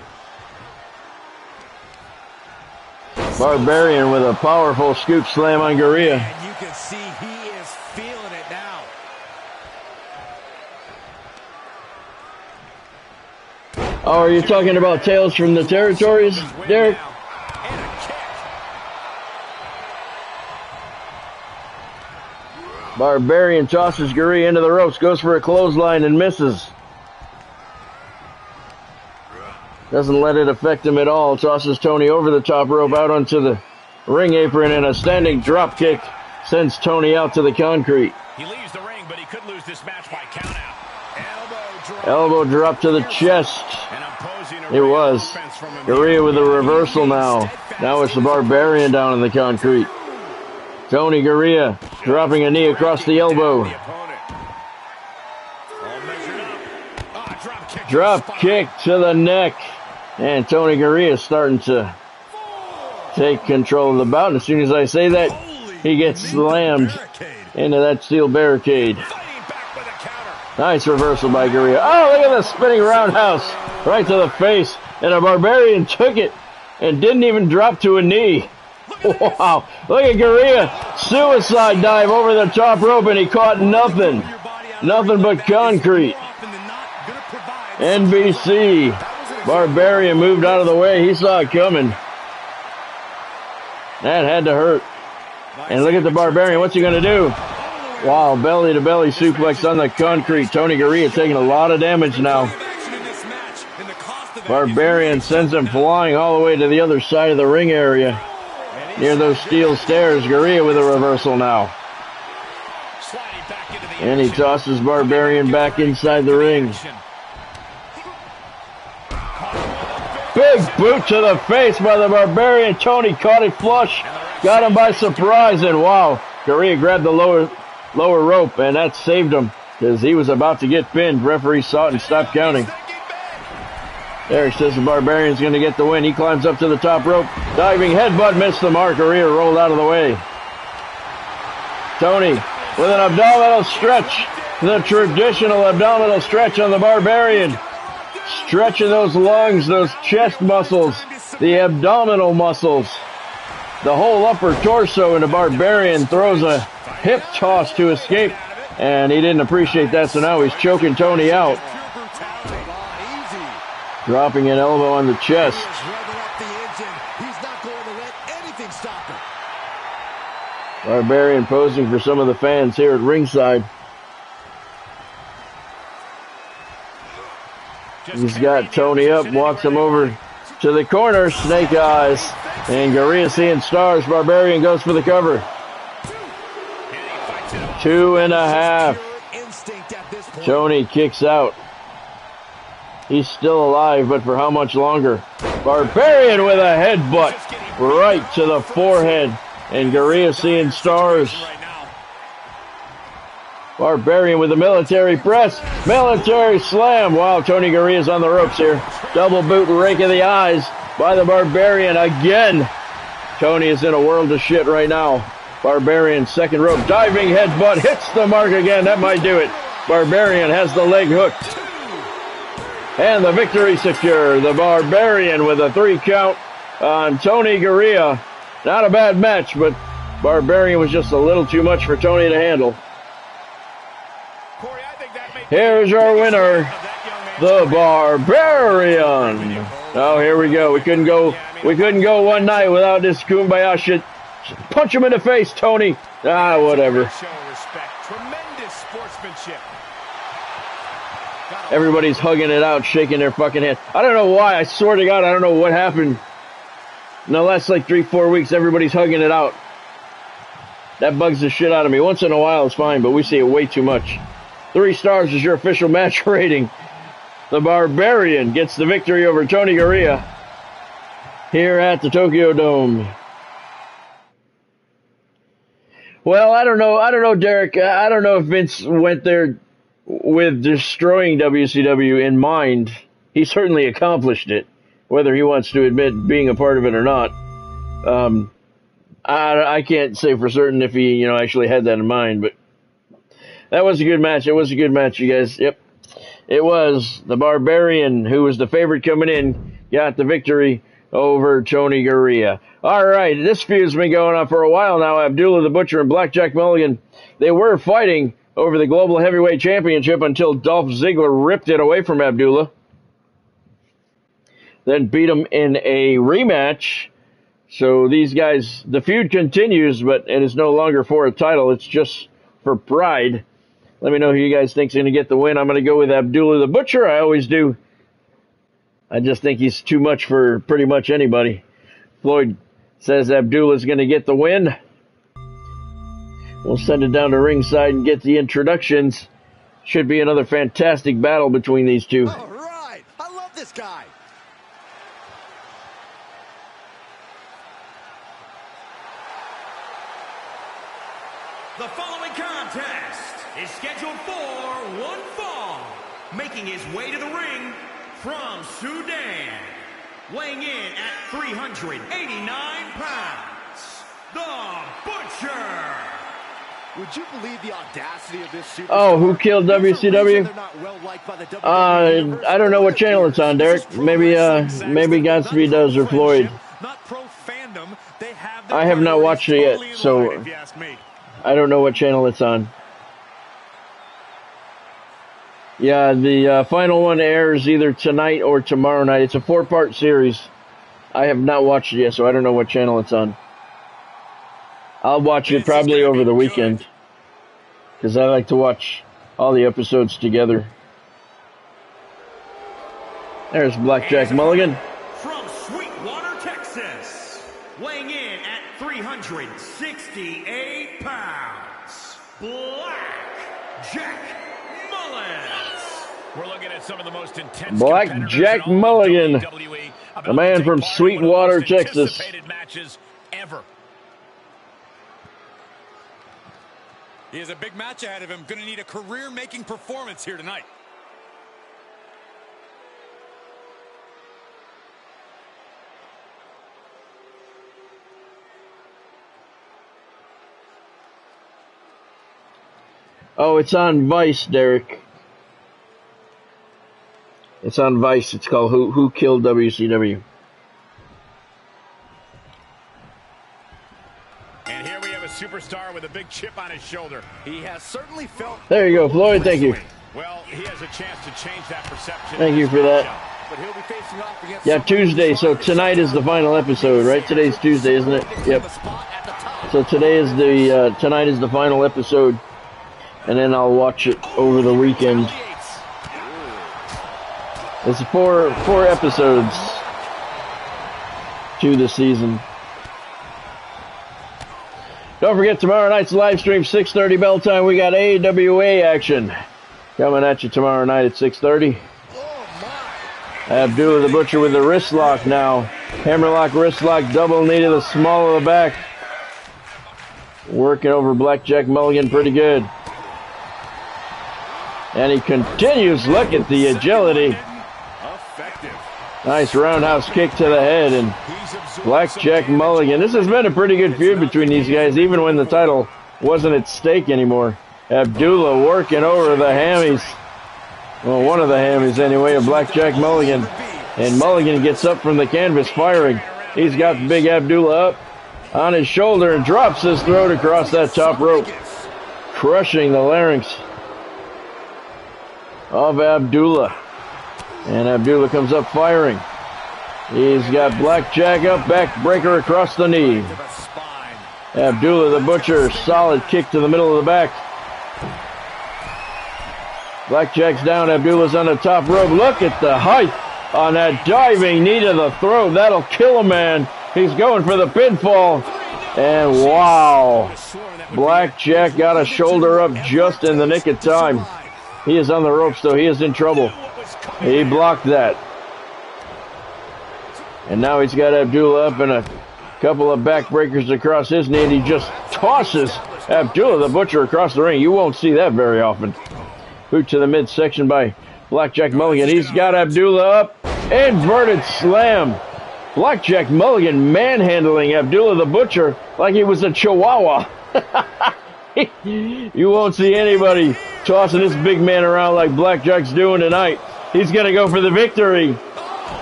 Barbarian with a powerful scoop slam on Garea. And you can see he is feeling it now. Oh, are you talking about Tales from the Territories, Derek? Barbarian tosses Garea into the ropes, goes for a clothesline and misses. Doesn't let it affect him at all. Tosses Tony over the top rope out onto the ring apron, and a standing drop kick sends Tony out to the concrete. He leaves the ring, but he could lose this match by countout. Elbow drop to the chest. It was. Garea with a reversal now. Now it's the Barbarian down in the concrete. Tony Garea dropping a knee across the elbow. Drop kick to the neck. And Tony Garea is starting to take control of the bout. And as soon as I say that, he gets slammed into that steel barricade. Nice reversal by Garea. Oh, look at the spinning roundhouse right to the face. And a Barbarian took it and didn't even drop to a knee. Wow. Look at Garea. Suicide dive over the top rope, and he caught nothing. Nothing but concrete. NBC. Barbarian moved out of the way. He saw it coming. That had to hurt. And look at the Barbarian. What's he going to do? Wow, belly-to-belly suplex on the concrete. Tony Garea taking a lot of damage now. Barbarian sends him flying all the way to the other side of the ring area. Near those steel stairs. Garea with a reversal now. And he tosses Barbarian back inside the ring. Big boot to the face by the Barbarian. Tony caught it flush. Got him by surprise. And wow, Garea grabbed the lower rope, and that saved him because he was about to get pinned. Referee saw it and stopped counting. Eric says the Barbarian's going to get the win. He climbs up to the top rope. Diving headbutt, missed the mark. Garea rolled out of the way. Tony with an abdominal stretch. The traditional abdominal stretch on the Barbarian. Stretching those lungs, those chest muscles, the abdominal muscles, the whole upper torso, and the Barbarian throws a hip toss to escape. And he didn't appreciate that, so now he's choking Tony out. Dropping an elbow on the chest. Barbarian posing for some of the fans here at ringside. He's got Tony up, walks him over to the corner, snake eyes, and Gorilla seeing stars. Barbarian goes for the cover. 2.5. Tony kicks out. He's still alive, but for how much longer? Barbarian with a headbutt right to the forehead, and Gorilla seeing stars. Barbarian with a military press, military slam. Wow, Tony Gurria's on the ropes here. Double boot rake of the eyes by the Barbarian again. Tony is in a world of shit right now. Barbarian, second rope, diving headbutt, hits the mark again. That might do it. Barbarian has the leg hooked. And the victory secure. The Barbarian with a 3 count on Tony Gurria. Not a bad match, but Barbarian was just a little too much for Tony to handle. Here's our winner, the Barbarian. Oh, here we go. We couldn't go one night without this kumbaya shit. Punch him in the face, Tony. Ah, whatever. Tremendous sportsmanship. Everybody's hugging it out, shaking their fucking hand. I don't know why. I swear to God, I don't know what happened. In the last like 3-4 weeks, everybody's hugging it out. That bugs the shit out of me. Once in a while, it's fine, but we see it way too much. 3 stars is your official match rating. The Barbarian gets the victory over Tony Gurria here at the Tokyo Dome. Well, I don't know, Derek. I don't know if Vince went there with destroying WCW in mind. He certainly accomplished it, whether he wants to admit being a part of it or not. I can't say for certain if he, actually had that in mind, but that was a good match. It was a good match, you guys. Yep. It was. The Barbarian, who was the favorite coming in, got the victory over Tony Gurria. All right, this feud's been going on for a while now. Abdullah the Butcher and Blackjack Mulligan, they were fighting over the Global Heavyweight Championship until Dolph Ziggler ripped it away from Abdullah. Then beat him in a rematch. So these guys, the feud continues, but it is no longer for a title. It's just for pride. Let me know who you guys think is going to get the win. I'm going to go with Abdullah the Butcher. I always do. I just think he's too much for pretty much anybody. Floyd says Abdullah's going to get the win. We'll send it down to ringside and get the introductions. Should be another fantastic battle between these two. All right. I love this guy. The following contest is scheduled for one fall. Making his way to the ring from Sudan, weighing in at 389 pounds, the Butcher. Would you believe the audacity of this superstar? Oh, who killed WCW? I don't know what channel it's on, Derek. Maybe Godspeed does or Floyd. I have not watched it yet, so I don't know what channel it's on. Yeah, the final one airs either tonight or tomorrow night. It's a 4-part series. I have not watched it yet, so I don't know what channel it's on. I'll watch it probably over the weekend, because I like to watch all the episodes together. There's Blackjack Mulligan. From Sweetwater, Texas, weighing in at 368 pounds, Blackjack Mulligan. We're looking at some of the most intense Blackjack Mulligan, a man from Sweetwater, Texas. Matches ever. He has a big match ahead of him. Going to need a career-making performance here tonight. Oh, it's on Vice, Derek. It's on Vice. It's called Who Killed WCW. And here we have a superstar with a big chip on his shoulder. He has certainly felt... There you go, Floyd. Thank you. Well, he has a chance to change that perception. Thank you for that. But he'll be facing off against... Yeah, Tuesday, so tonight is the final episode, right? Today's Tuesday, isn't it? Yep. So tonight is the final episode, and then I'll watch it over the weekend. It's four episodes to the season. Don't forget, tomorrow night's live stream, 6:30 bell time. We got AWA action coming at you tomorrow night at 6:30. Abdullah the Butcher with the wrist lock now. Hammerlock, wrist lock, double knee to the small of the back. Working over Blackjack Mulligan pretty good. And he continues. Look at the agility. Nice roundhouse kick to the head. And Blackjack Mulligan. This has been a pretty good feud between these guys, even when the title wasn't at stake anymore. Abdullah working over the hammies. Well, one of the hammies anyway, of Blackjack Mulligan. And Mulligan gets up from the canvas firing. He's got big Abdullah up on his shoulder and drops his throat across that top rope, crushing the larynx of Abdullah. And Abdullah comes up firing. He's got Blackjack up, backbreaker across the knee. Abdullah the Butcher, solid kick to the middle of the back. Blackjack's down, Abdullah's on the top rope. Look at the height on that diving knee to the throat. That'll kill a man. He's going for the pinfall. And wow, Blackjack got a shoulder up just in the nick of time. He is on the ropes, though. He is in trouble. He blocked that. And now he's got Abdullah up and a couple of backbreakers across his knee, and he just tosses Abdullah the Butcher across the ring. You won't see that very often. Boot to the midsection by Blackjack Mulligan. He's got Abdullah up. Inverted slam. Blackjack Mulligan manhandling Abdullah the Butcher like he was a chihuahua. You won't see anybody tossing this big man around like Blackjack's doing tonight. He's going to go for the victory.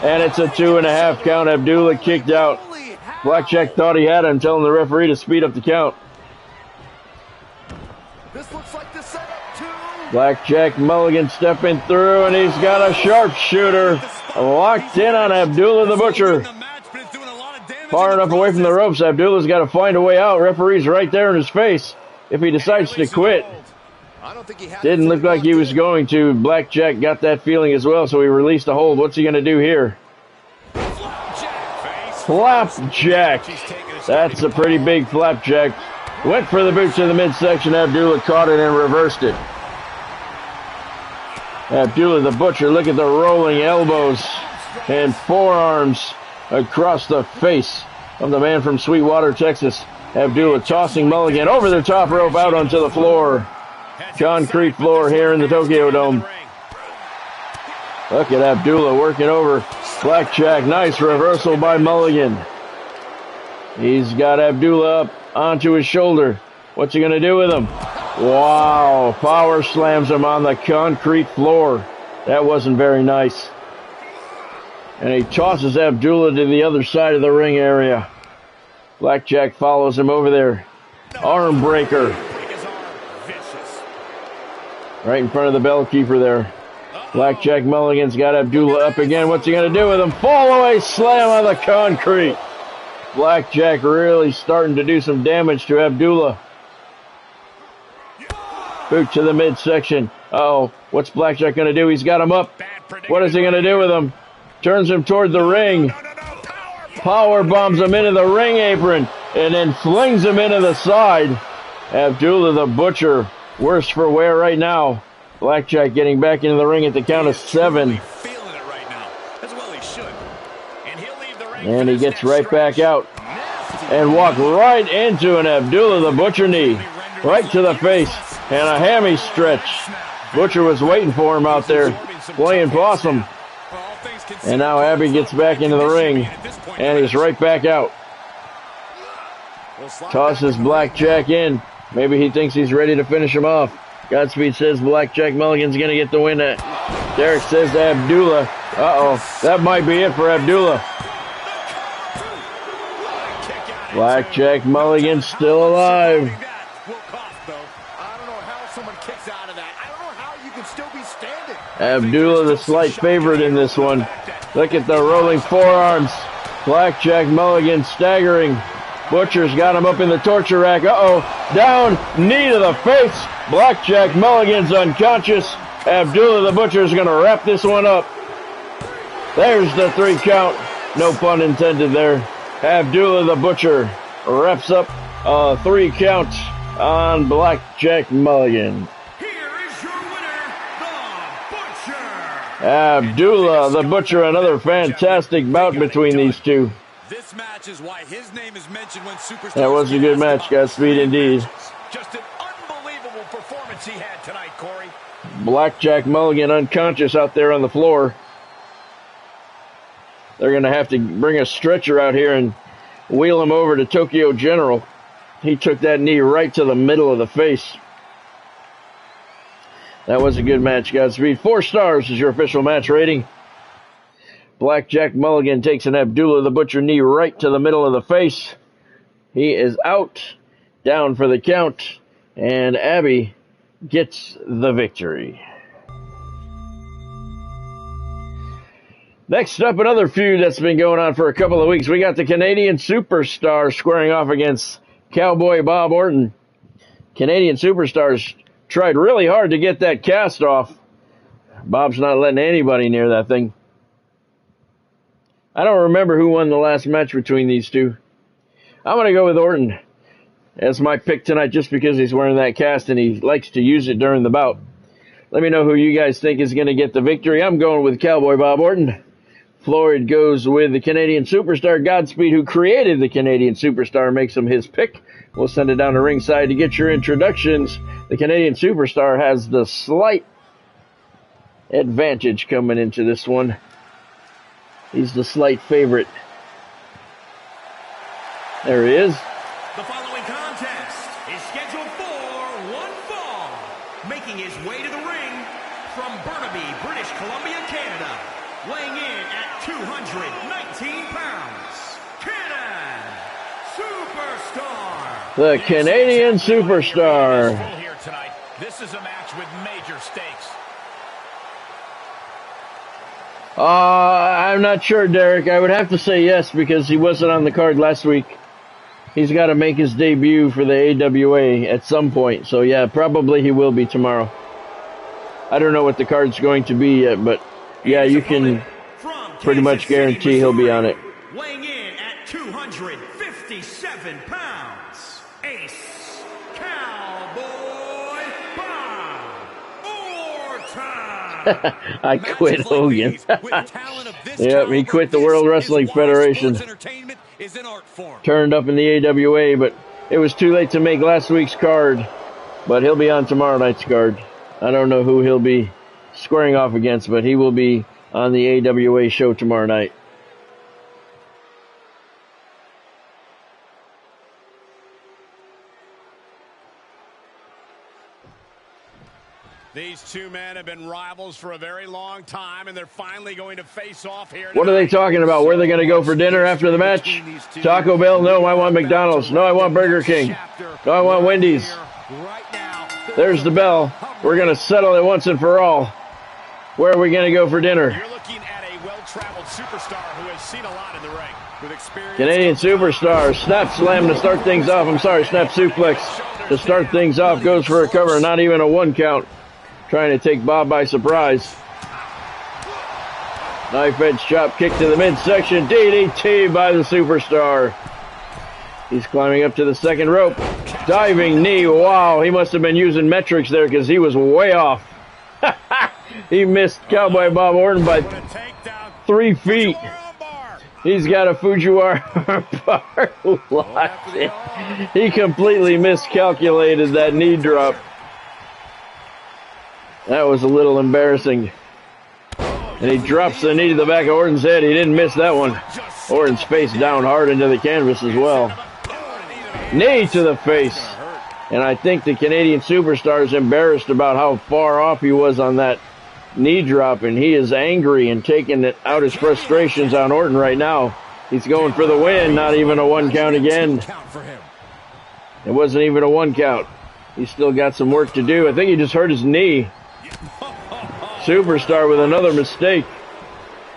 And it's a 2.5 count. Abdullah kicked out. Blackjack thought he had him, telling the referee to speed up the count. This looks like the setup too. Blackjack Mulligan stepping through, and he's got a sharpshooter locked in on Abdullah the Butcher. Far enough away from the ropes, Abdullah's got to find a way out. Referee's right there in his face if he decides to quit. Didn't look like he was going to. Blackjack got that feeling as well, so he released a hold. What's he going to do here? Flapjack. That's a pretty big flapjack. Went for the boot to the midsection. Abdullah caught it and reversed it. Abdullah the Butcher, look at the rolling elbows and forearms across the face of the man from Sweetwater, Texas. Abdullah tossing Mulligan over the top rope out onto the floor. Concrete floor here in the Tokyo Dome. Look at Abdullah working over Blackjack. Nice reversal by Mulligan. He's got Abdullah up onto his shoulder. What's he going to do with him? Wow, power slams him on the concrete floor. That wasn't very nice. And he tosses Abdullah to the other side of the ring area. Blackjack follows him over there. Arm breaker. Right in front of the bell keeper there. Blackjack Mulligan's got Abdullah up again. What's he going to do with him? Fall away slam on the concrete. Blackjack really starting to do some damage to Abdullah. Boot to the midsection. Uh-oh, what's Blackjack going to do? He's got him up. What is he going to do with him? Turns him toward the ring. Power bombs him into the ring apron and then flings him into the side. Abdullah the Butcher, worse for wear right now. Blackjack getting back into the ring at the count of 7. And he gets right back out and walked right into an Abdullah the Butcher knee. Right to the face and a hammy stretch. Butcher was waiting for him out there, playing possum. And now Abby gets back into the ring, and he's right back out. Tosses Blackjack in. Maybe he thinks he's ready to finish him off. Godspeed says Blackjack Mulligan's going to get the win. Derek says to Abdullah. Uh-oh, that might be it for Abdullah. Blackjack Mulligan still alive. Abdullah the slight favorite in this one. Look at the rolling forearms. Blackjack Mulligan staggering Butcher's got him up in the torture rack. Uh-oh. Down. Knee to the face. Blackjack Mulligan's unconscious. Abdullah the Butcher's going to wrap this one up. There's the 3 count. No pun intended there. Abdullah the Butcher wraps up a 3 count on Blackjack Mulligan. Here is your winner, the Butcher. Abdullah the Butcher, another fantastic bout between these two. This match is why his name is mentioned when superstars. That was a good match, Godspeed indeed. Just an unbelievable performance he had tonight, Corey. Blackjack Mulligan unconscious out there on the floor. They're going to have to bring a stretcher out here and wheel him over to Tokyo General. He took that knee right to the middle of the face. That was a good match, Godspeed. 4 stars is your official match rating. Blackjack Mulligan takes an Abdullah the Butcher knee right to the middle of the face. He is out, down for the count, and Abby gets the victory. Next up, another feud that's been going on for a couple of weeks. We got the Canadian Superstar squaring off against Cowboy Bob Orton. Canadian Superstars tried really hard to get that cast off. Bob's not letting anybody near that thing. I don't remember who won the last match between these two. I'm going to go with Orton as my pick tonight just because he's wearing that cast and he likes to use it during the bout. Let me know who you guys think is going to get the victory. I'm going with Cowboy Bob Orton. Floyd goes with the Canadian Superstar. Godspeed, who created the Canadian Superstar, makes him his pick. We'll send it down to ringside to get your introductions. The Canadian Superstar has the slight advantage coming into this one. He's the slight favorite. There he is. The following contest is scheduled for one fall. Making his way to the ring from Burnaby, British Columbia, Canada. Weighing in at 219 pounds. Cannon Superstar. The Canadian Superstar. Here tonight. This is a match with major stakes. I'm not sure, Derek. I would have to say yes because he wasn't on the card last week. He's got to make his debut for the AWA at some point. So, yeah, probably he will be tomorrow. I don't know what the card's going to be yet, but, yeah, you can pretty much guarantee he'll be on it. Weighing in at 257 pounds, Ace Cowboy Bob Orton. I quit Hogan. Yep, he quit the World Wrestling Federation. Turned up in the AWA, but it was too late to make last week's card. But he'll be on tomorrow night's card. I don't know who he'll be squaring off against, but he will be on the AWA show tomorrow night. These two men have been rivals for a very long time, and they're finally going to face off here. What are they talking about? Where are they going to go for dinner after the match? Taco Bell? No, I want McDonald's. No, I want Burger King. No, I want Wendy's. There's the bell. We're going to settle it once and for all. Where are we going to go for dinner? You're looking at a well-traveled superstar who has seen a lot in the ring. With experience. Canadian Superstar. Snap slam to start things off. I'm sorry, snap suplex to start things off. Goes for a cover. Not even a 1 count. Trying to take Bob by surprise. Knife edge chop kick to the midsection. DDT by the Superstar. He's climbing up to the second rope. Diving knee. Wow, he must have been using metrics there because he was way off. He missed Cowboy Bob Orton by 3 feet. He's got a Fujiwara bar. He completely miscalculated that knee drop. That was a little embarrassing. And he drops the knee to the back of Orton's head. He didn't miss that one. Orton's face down hard into the canvas as well. Knee to the face. And I think the Canadian Superstar is embarrassed about how far off he was on that knee drop. And he is angry and taking out his frustrations on Orton right now. He's going for the win. Not even a 1 count again. It wasn't even a 1 count. He's still got some work to do. I think he just hurt his knee. Superstar with another mistake.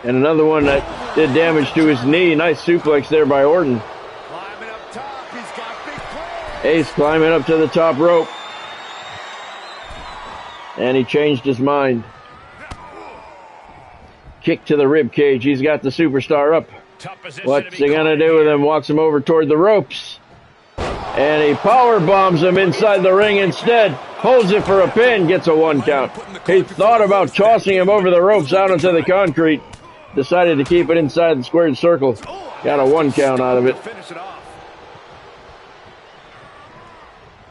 And another one that did damage to his knee. Nice suplex there by Orton. Ace climbing up to the top rope. And he changed his mind. Kick to the rib cage. He's got the superstar up. What's he going to do with him? Walks him over toward the ropes. And he power bombs him inside the ring instead. Holds it for a pin. Gets a 1 count. He thought about tossing him over the ropes out onto the concrete. Decided to keep it inside the squared circle. Got a 1 count out of it.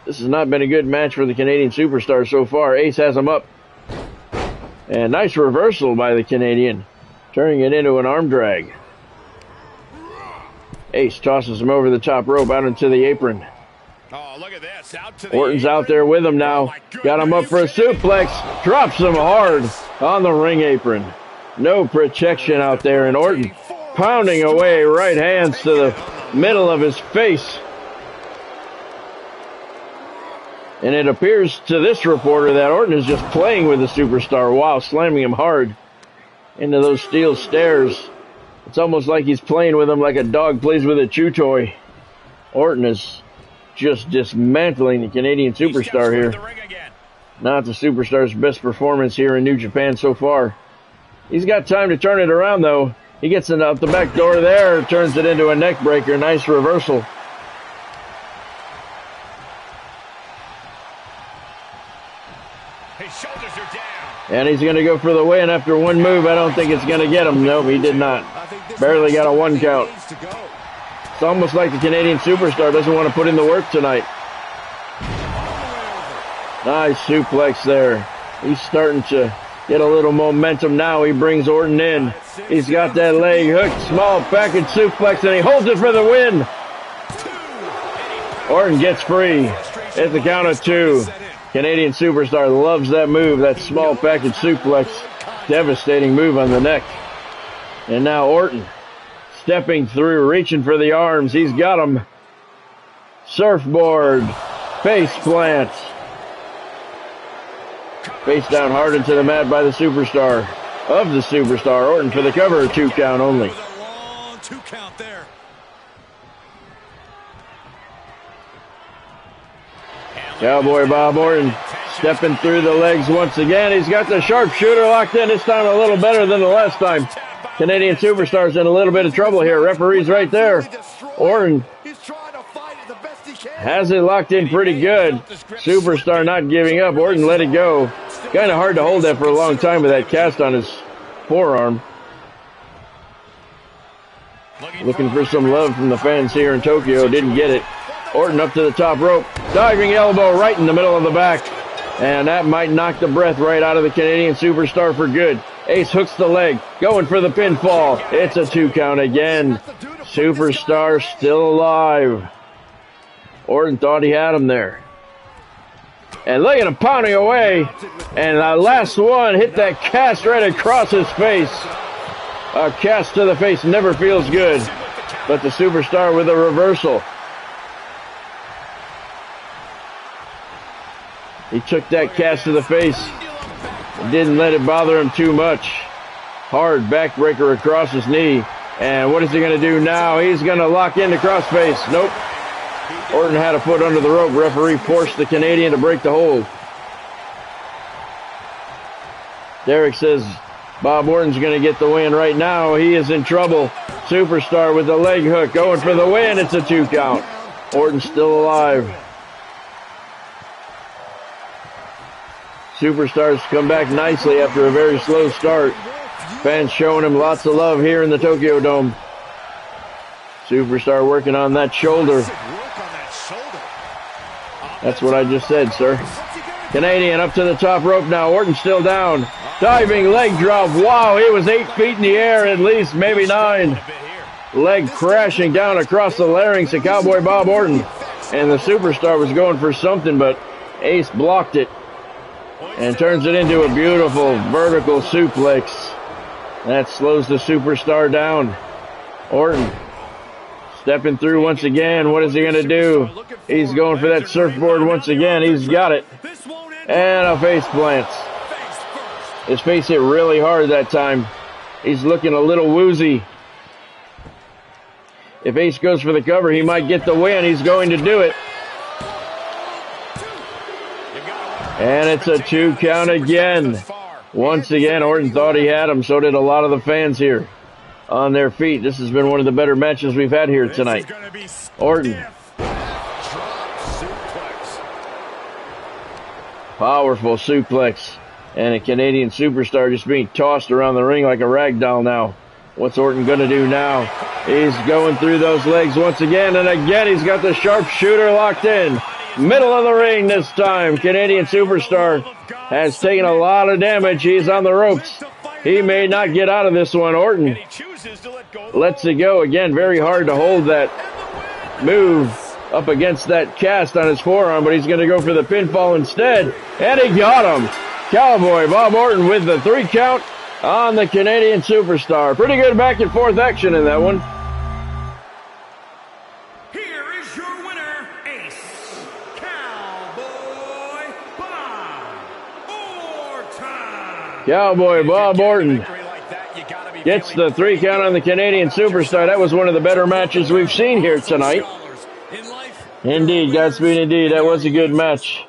This has not been a good match for the Canadian superstar so far. Ace has him up. And nice reversal by the Canadian. Turning it into an arm drag. Ace tosses him over the top rope out into the apron. Oh, look at this. Orton's out there with him now. Got him up for a suplex. Drops him hard on the ring apron. No protection out there. And Orton pounding away right hands to the middle of his face. And it appears to this reporter that Orton is just playing with the superstar. Wow, slamming him hard into those steel stairs. It's almost like he's playing with him like a dog plays with a chew toy. Orton is just dismantling the Canadian superstar here. Not the superstar's best performance here in New Japan so far. He's got time to turn it around, though. He gets it out the back door there, turns it into a neck breaker. Nice reversal. His shoulders are down. And he's going to go for the win after one move. I don't think it's going to get him. Nope, he did not. Barely got a 1 count. It's almost like the Canadian superstar doesn't want to put in the work tonight. Nice suplex there. He's starting to get a little momentum now. He brings Orton in. He's got that leg hook, small package suplex, and he holds it for the win. Orton gets free at the count of 2. Canadian superstar loves that move, that small package suplex. Devastating move on the neck. And now Orton stepping through, reaching for the arms. He's got him. Surfboard. Face plant. Face down hard into the mat by the superstar. Of the superstar. Orton for the cover, 2 count only. Long 2 count there. Cowboy Bob Orton stepping through the legs once again. He's got the sharpshooter locked in, this time a little better than the last time. Canadian superstar's in a little bit of trouble here. Referee's right there. Orton has it locked in pretty good. Superstar not giving up. Orton let it go. Kind of hard to hold that for a long time with that cast on his forearm. Looking for some love from the fans here in Tokyo. Didn't get it. Orton up to the top rope. Diving elbow right in the middle of the back. And that might knock the breath right out of the Canadian superstar for good. Ace hooks the leg. Going for the pinfall. It's a 2 count again. Superstar still alive. Orton thought he had him there. And look at him pounding away. And the last one hit that cast right across his face. A cast to the face never feels good. But the superstar with a reversal. He took that cast to the face. Didn't let it bother him too much. Hard backbreaker across his knee. And what is he going to do now? He's going to lock in the crossface. Nope. Orton had a foot under the rope. Referee forced the Canadian to break the hold. Derek says Bob Orton's going to get the win right now. He is in trouble. Superstar with the leg hook going for the win. It's a 2 count. Orton's still alive. Superstars come back nicely after a very slow start. Fans showing him lots of love here in the Tokyo Dome. Superstar working on that shoulder. That's what I just said, sir. Canadian up to the top rope now. Orton still down. Diving leg drop. Wow, he was 8 feet in the air at least, maybe 9. Leg crashing down across the larynx of Cowboy Bob Orton. And the superstar was going for something, but Ace blocked it. And turns it into a beautiful vertical suplex. That slows the superstar down. Orton stepping through once again. What is he going to do? He's going for that surfboard once again. He's got it. And a face plant. His face hit really hard that time. He's looking a little woozy. If Ace goes for the cover, he might get the win. He's going to do it. And it's a 2 count again. Once again, Orton thought he had him. So did a lot of the fans here on their feet. This has been one of the better matches we've had here tonight. Orton. Powerful suplex. And a Canadian superstar just being tossed around the ring like a rag doll now. What's Orton going to do now? He's going through those legs once again. And again, he's got the sharpshooter locked in. Middle of the ring this time. Canadian superstar has taken a lot of damage. He's on the ropes. He may not get out of this one. Orton lets it go. Again, very hard to hold that move up against that cast on his forearm, but he's going to go for the pinfall instead. And he got him. Cowboy Bob Orton with the 3 count on the Canadian superstar. Pretty good back and forth action in that one. Here is your winner, Ace Cowboy Bob Orton. Cowboy Bob Orton gets the 3 count on the Canadian superstar. That was one of the better matches we've seen here tonight. Indeed, Godspeed indeed. That was a good match.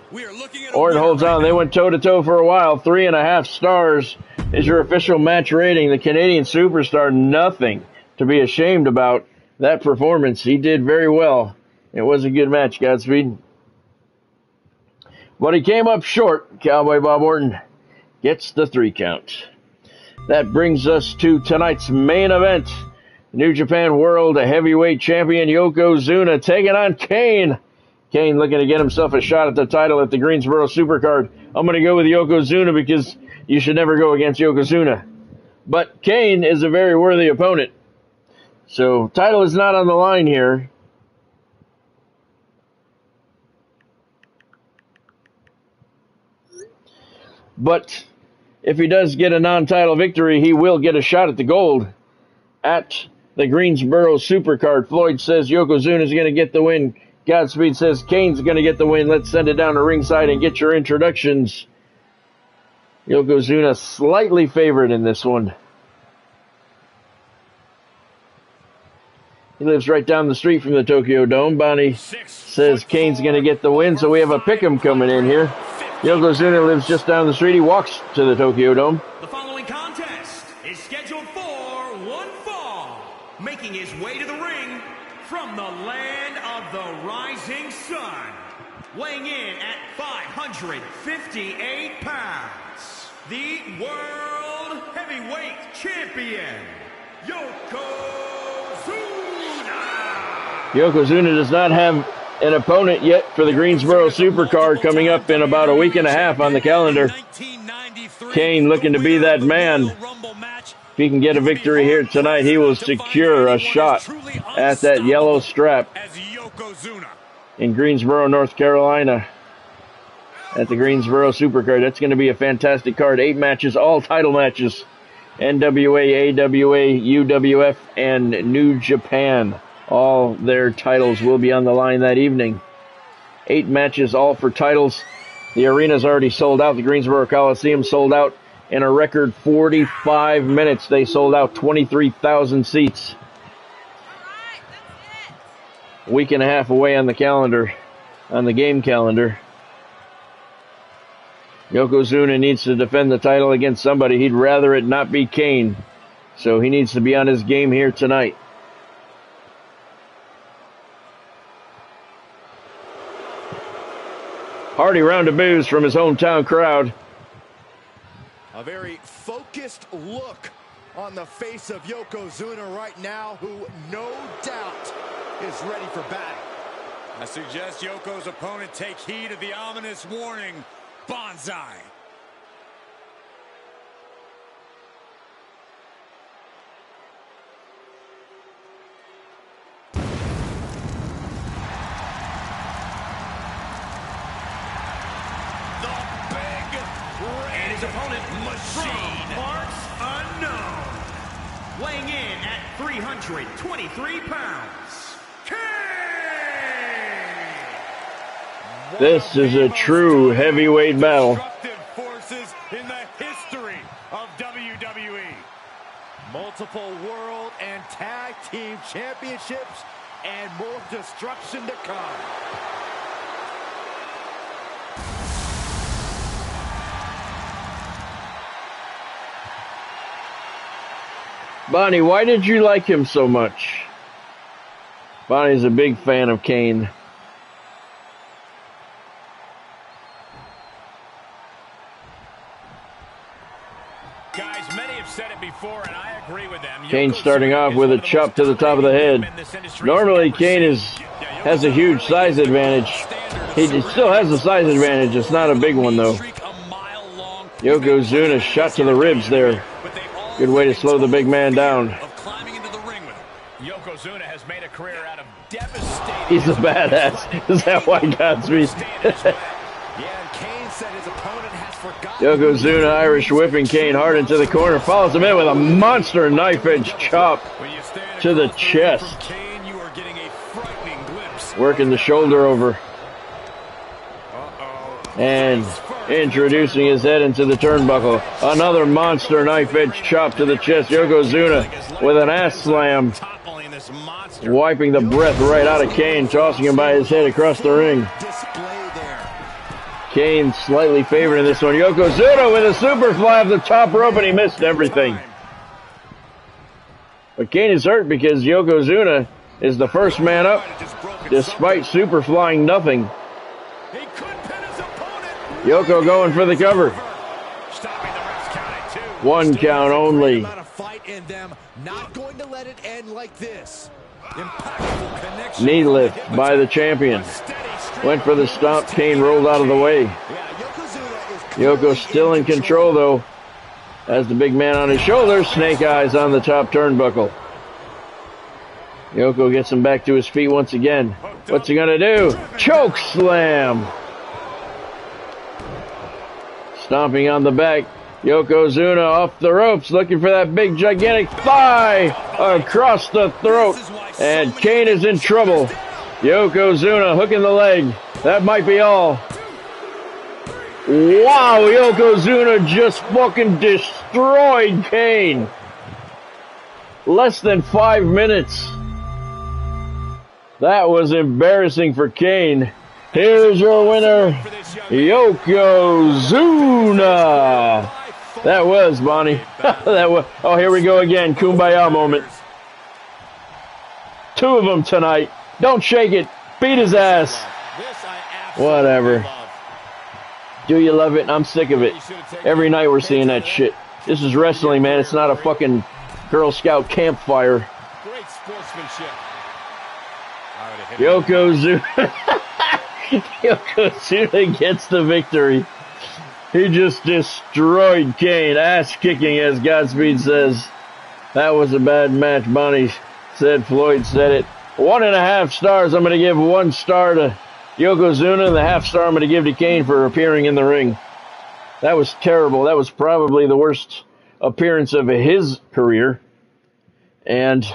Orton holds on. They went toe-to-toe for a while. 3.5 stars is your official match rating. The Canadian superstar, nothing to be ashamed about. That performance, he did very well. It was a good match, Godspeed. But he came up short. Cowboy Bob Orton gets the 3 count. That brings us to tonight's main event. New Japan World Heavyweight Champion Yokozuna taking on Kane. Kane looking to get himself a shot at the title at the Greensboro Supercard. I'm going to go with Yokozuna because you should never go against Yokozuna. But Kane is a very worthy opponent. So, title is not on the line here. But if he does get a non-title victory, he will get a shot at the gold at the Greensboro Supercard. Floyd says Yokozuna is going to get the win. Godspeed says Kane's going to get the win. Let's send it down to ringside and get your introductions. Yokozuna slightly favored in this one. He lives right down the street from the Tokyo Dome. Bonnie says Kane's going to get the win, so we have a pick'em coming in here. Yokozuna lives just down the street. He walks to the Tokyo Dome. The following contest is scheduled for one fall. Making his way to the ring from the land of the rising sun. Weighing in at 558 pounds. The World Heavyweight Champion, Yokozuna. Yokozuna does not have an opponent yet for the Greensboro Supercard coming up in about a week and a half on the calendar. Kane looking to be that man. If he can get a victory here tonight, he will secure a shot at that yellow strap in Greensboro, North Carolina at the Greensboro Supercard. That's going to be a fantastic card. 8 matches, all title matches. NWA, AWA, UWF, and New Japan. All their titles will be on the line that evening. 8 matches, all for titles. The arena's already sold out. The Greensboro Coliseum sold out in a record 45 minutes. They sold out 23,000 seats. A week and a half away on the calendar, on the game calendar. Yokozuna needs to defend the title against somebody. He'd rather it not be Kane. So he needs to be on his game here tonight. Hearty round of boos from his hometown crowd. A very focused look on the face of Yokozuna right now, who no doubt is ready for battle. I suggest Yoko's opponent take heed of the ominous warning, Bonsai. Opponent machine parts unknown, weighing in at 323 pounds, Kane. This is a true heavyweight battle. Forces in the history of WWE. Multiple world and tag team championships and more destruction to come. Bonnie, why did you like him so much? Bonnie's a big fan of Kane. Guys, many have said it before, and I agree with them. Kane starting off with a chop to the top of the head. Normally, Kane has a huge size advantage. He still has a size advantage. It's not a big one, though. Yokozuna shot to the ribs there. Good way to slow the big man down. Yokozuna has made a career out of devastating. He's a badass. Is that why Godspeed? Yokozuna Irish whipping Kane hard into the corner. Follows him in with a monster knife edge chop to the chest. Working the shoulder over. And introducing his head into the turnbuckle. Another monster knife edge chop to the chest. Yokozuna with an ass slam. Wiping the breath right out of Kane. Tossing him by his head across the ring. Kane slightly favored in this one. Yokozuna with a superfly off the top rope, and he missed everything. But Kane is hurt because Yokozuna is the first man up, despite superflying nothing. Yoko going for the cover. 1 count only. Knee lift by the champion. Went for the stomp. Kane rolled out of the way. Yoko still in control, though. Has the big man on his shoulders. Snake eyes on the top turnbuckle. Yoko gets him back to his feet once again. What's he going to do? Choke slam. Stomping on the back. Yokozuna off the ropes, looking for that big, gigantic thigh across the throat. And Kane is in trouble. Yokozuna hooking the leg. That might be all. Wow, Yokozuna just fucking destroyed Kane. Less than 5 minutes. That was embarrassing for Kane. Here's your winner, Yokozuna. That was, Bonnie. That was. Oh, here we go again. Kumbaya moment. 2 of them tonight. Don't shake it. Beat his ass. Whatever. Do you love it? I'm sick of it. Every night we're seeing that shit. This is wrestling, man. It's not a fucking Girl Scout campfire. Great sportsmanship. Yokozuna. Yokozuna gets the victory. He just destroyed Kane. Ass kicking, as Godspeed says. That was a bad match. Bonnie said, Floyd said it. 1.5 stars. I'm going to give 1 star to Yokozuna, and the half star I'm going to give to Kane for appearing in the ring. That was terrible. That was probably the worst appearance of his career. And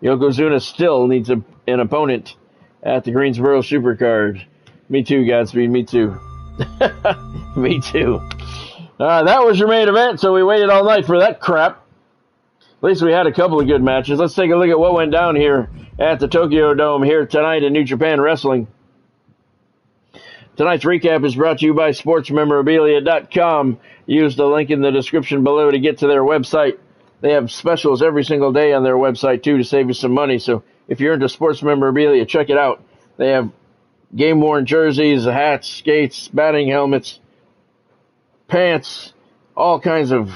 Yokozuna still needs an opponent at the Greensboro Supercard. Me too, Godspeed. Me too. Me too. That was your main event, so we waited all night for that crap. At least we had a couple of good matches. Let's take a look at what went down here at the Tokyo Dome here tonight in New Japan Wrestling. Tonight's recap is brought to you by SportsMemorabilia.com. Use the link in the description below to get to their website. They have specials every single day on their website, too, to save you some money. So if you're into sports memorabilia, check it out. They have game-worn jerseys, hats, skates, batting helmets, pants, all kinds of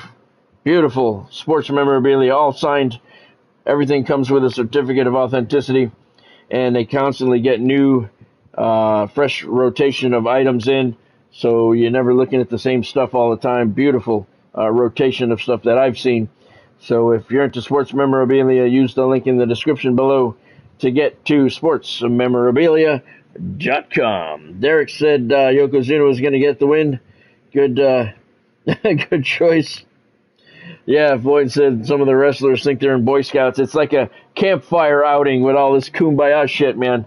beautiful sports memorabilia, all signed. Everything comes with a certificate of authenticity, and they constantly get new, fresh rotation of items in, so you're never looking at the same stuff all the time. Beautiful rotation of stuff that I've seen. So if you're into sports memorabilia, use the link in the description below to get to sportsmemorabilia.com. Derek said Yokozuna was going to get the win. Good, good choice. Yeah, Floyd said some of the wrestlers think they're in Boy Scouts. It's like a campfire outing with all this kumbaya shit, man.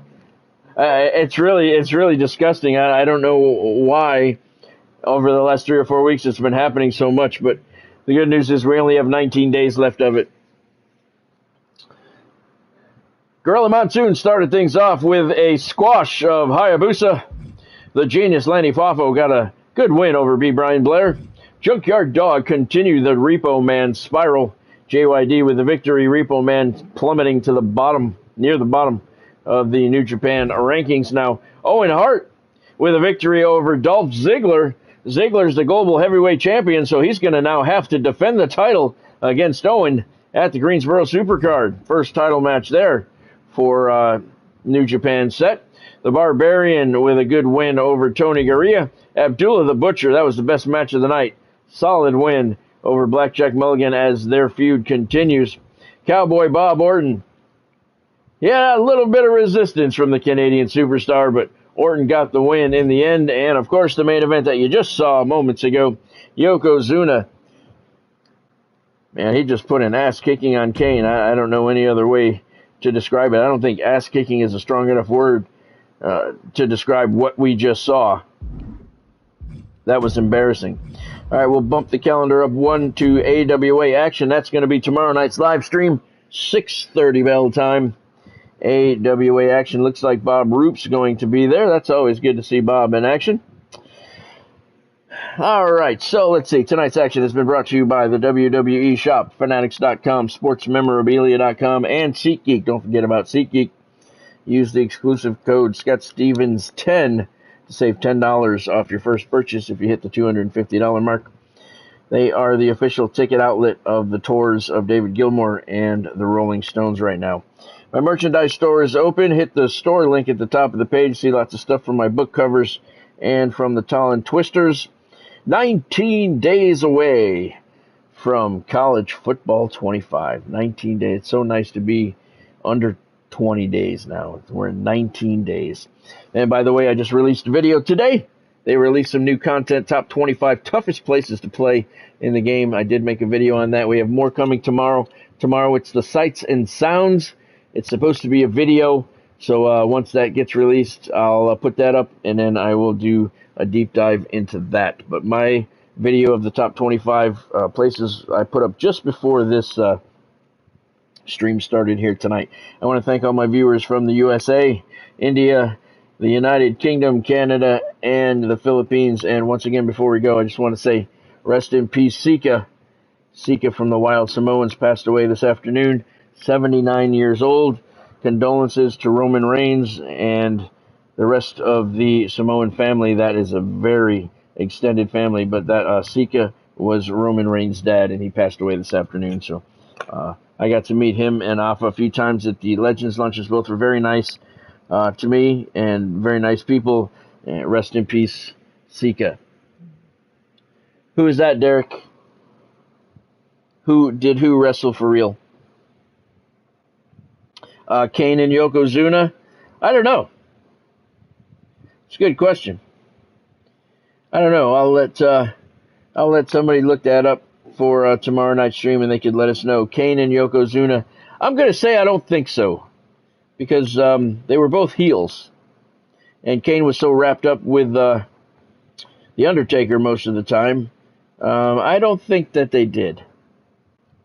It's really disgusting. I don't know why over the last 3 or 4 weeks it's been happening so much, but the good news is we only have 19 days left of it. Gorilla Monsoon started things off with a squash of Hayabusa. The genius Lanny Fafo got a good win over B. Brian Blair. Junkyard Dog continued the Repo Man spiral. JYD with the victory. Repo Man plummeting to the bottom, near the bottom of the New Japan rankings now. Owen Hart with a victory over Dolph Ziggler. Ziggler's the global heavyweight champion, so he's going to now have to defend the title against Owen at the Greensboro Supercard. First title match there for New Japan set. The Barbarian with a good win over Tony Garea. Abdullah the Butcher, that was the best match of the night. Solid win over Blackjack Mulligan as their feud continues. Cowboy Bob Orton. Yeah, a little bit of resistance from the Canadian superstar, but Orton got the win in the end. And, of course, the main event that you just saw moments ago, Yokozuna. Man, he just put an ass-kicking on Kane. I don't know any other way to describe it. I don't think ass-kicking is a strong enough word to describe what we just saw. That was embarrassing. All right, we'll bump the calendar up one to AWA action. That's going to be tomorrow night's live stream, 6:30 bell time. AWA action. Looks like Bob Roop's going to be there. That's always good to see Bob in action. All right, so let's see. Tonight's action has been brought to you by the WWE Shop, Fanatics.com, SportsMemorabilia.com, and SeatGeek. Don't forget about SeatGeek. Use the exclusive code ScottStevens10 to save $10 off your first purchase if you hit the $250 mark. They are the official ticket outlet of the tours of David Gilmour and the Rolling Stones right now. My merchandise store is open. Hit the store link at the top of the page. See lots of stuff from my book covers and from the Tallinn Twisters. 19 days away from college football 25. 19 days. It's so nice to be under 20 days now. We're in 19 days. And by the way, I just released a video today. They released some new content, top 25 toughest places to play in the game. I did make a video on that. We have more coming tomorrow. Tomorrow it's the sights and sounds. It's supposed to be a video. So once that gets released, I'll put that up, and then I will do a deep dive into that. But my video of the top 25 places I put up just before this stream started here tonight. I want to thank all my viewers from the USA, India, the United Kingdom, Canada, and the Philippines. And once again, before we go, I just want to say rest in peace, Sika. Sika from the Wild Samoans passed away this afternoon, 79 years old. Condolences to Roman Reigns and the rest of the Samoan family. That is a very extended family, but that Sika was Roman Reigns' dad, and he passed away this afternoon. So I got to meet him and Afa a few times at the Legends Lunches. Both were very nice to me and very nice people. Rest in peace, Sika. Who is that, Derek? Who wrestle for real? Kane and Yokozuna? I don't know. It's a good question. I don't know. I'll let somebody look that up for tomorrow night's stream, and they could let us know. Kane and Yokozuna. I'm going to say I don't think so, because they were both heels, and Kane was so wrapped up with The Undertaker most of the time. I don't think that they did,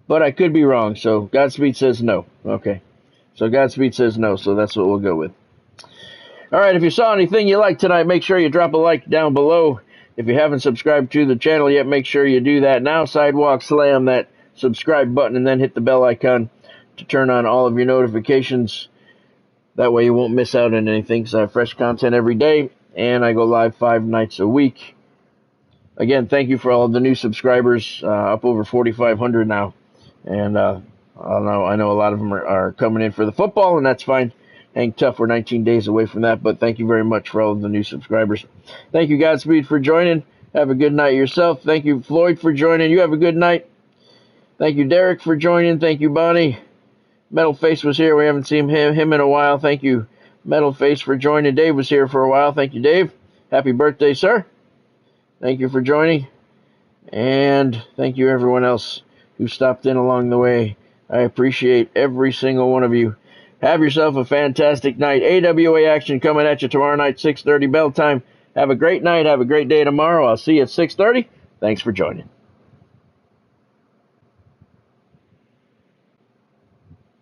but I could be wrong. So Godspeed says no. Okay. So Godspeed says no, so that's what we'll go with. All right, if you saw anything you liked tonight, make sure you drop a like down below. If you haven't subscribed to the channel yet, make sure you do that now. Sidewalk slam that subscribe button and then hit the bell icon to turn on all of your notifications. That way you won't miss out on anything, because I have fresh content every day, and I go live 5 nights a week. Again, thank you for all of the new subscribers, up over 4,500 now. And I know a lot of them are coming in for the football, and that's fine. Hang tough. We're 19 days away from that, but thank you very much for all of the new subscribers. Thank you, Godspeed, for joining. Have a good night yourself. Thank you, Floyd, for joining. You have a good night. Thank you, Derek, for joining. Thank you, Bonnie. Metal Face was here. We haven't seen him in a while. Thank you, Metal Face, for joining. Dave was here for a while. Thank you, Dave. Happy birthday, sir. Thank you for joining. And thank you, everyone else who stopped in along the way. I appreciate every single one of you. Have yourself a fantastic night. AWA action coming at you tomorrow night, 6:30 bell time. Have a great night. Have a great day tomorrow. I'll see you at 6:30. Thanks for joining.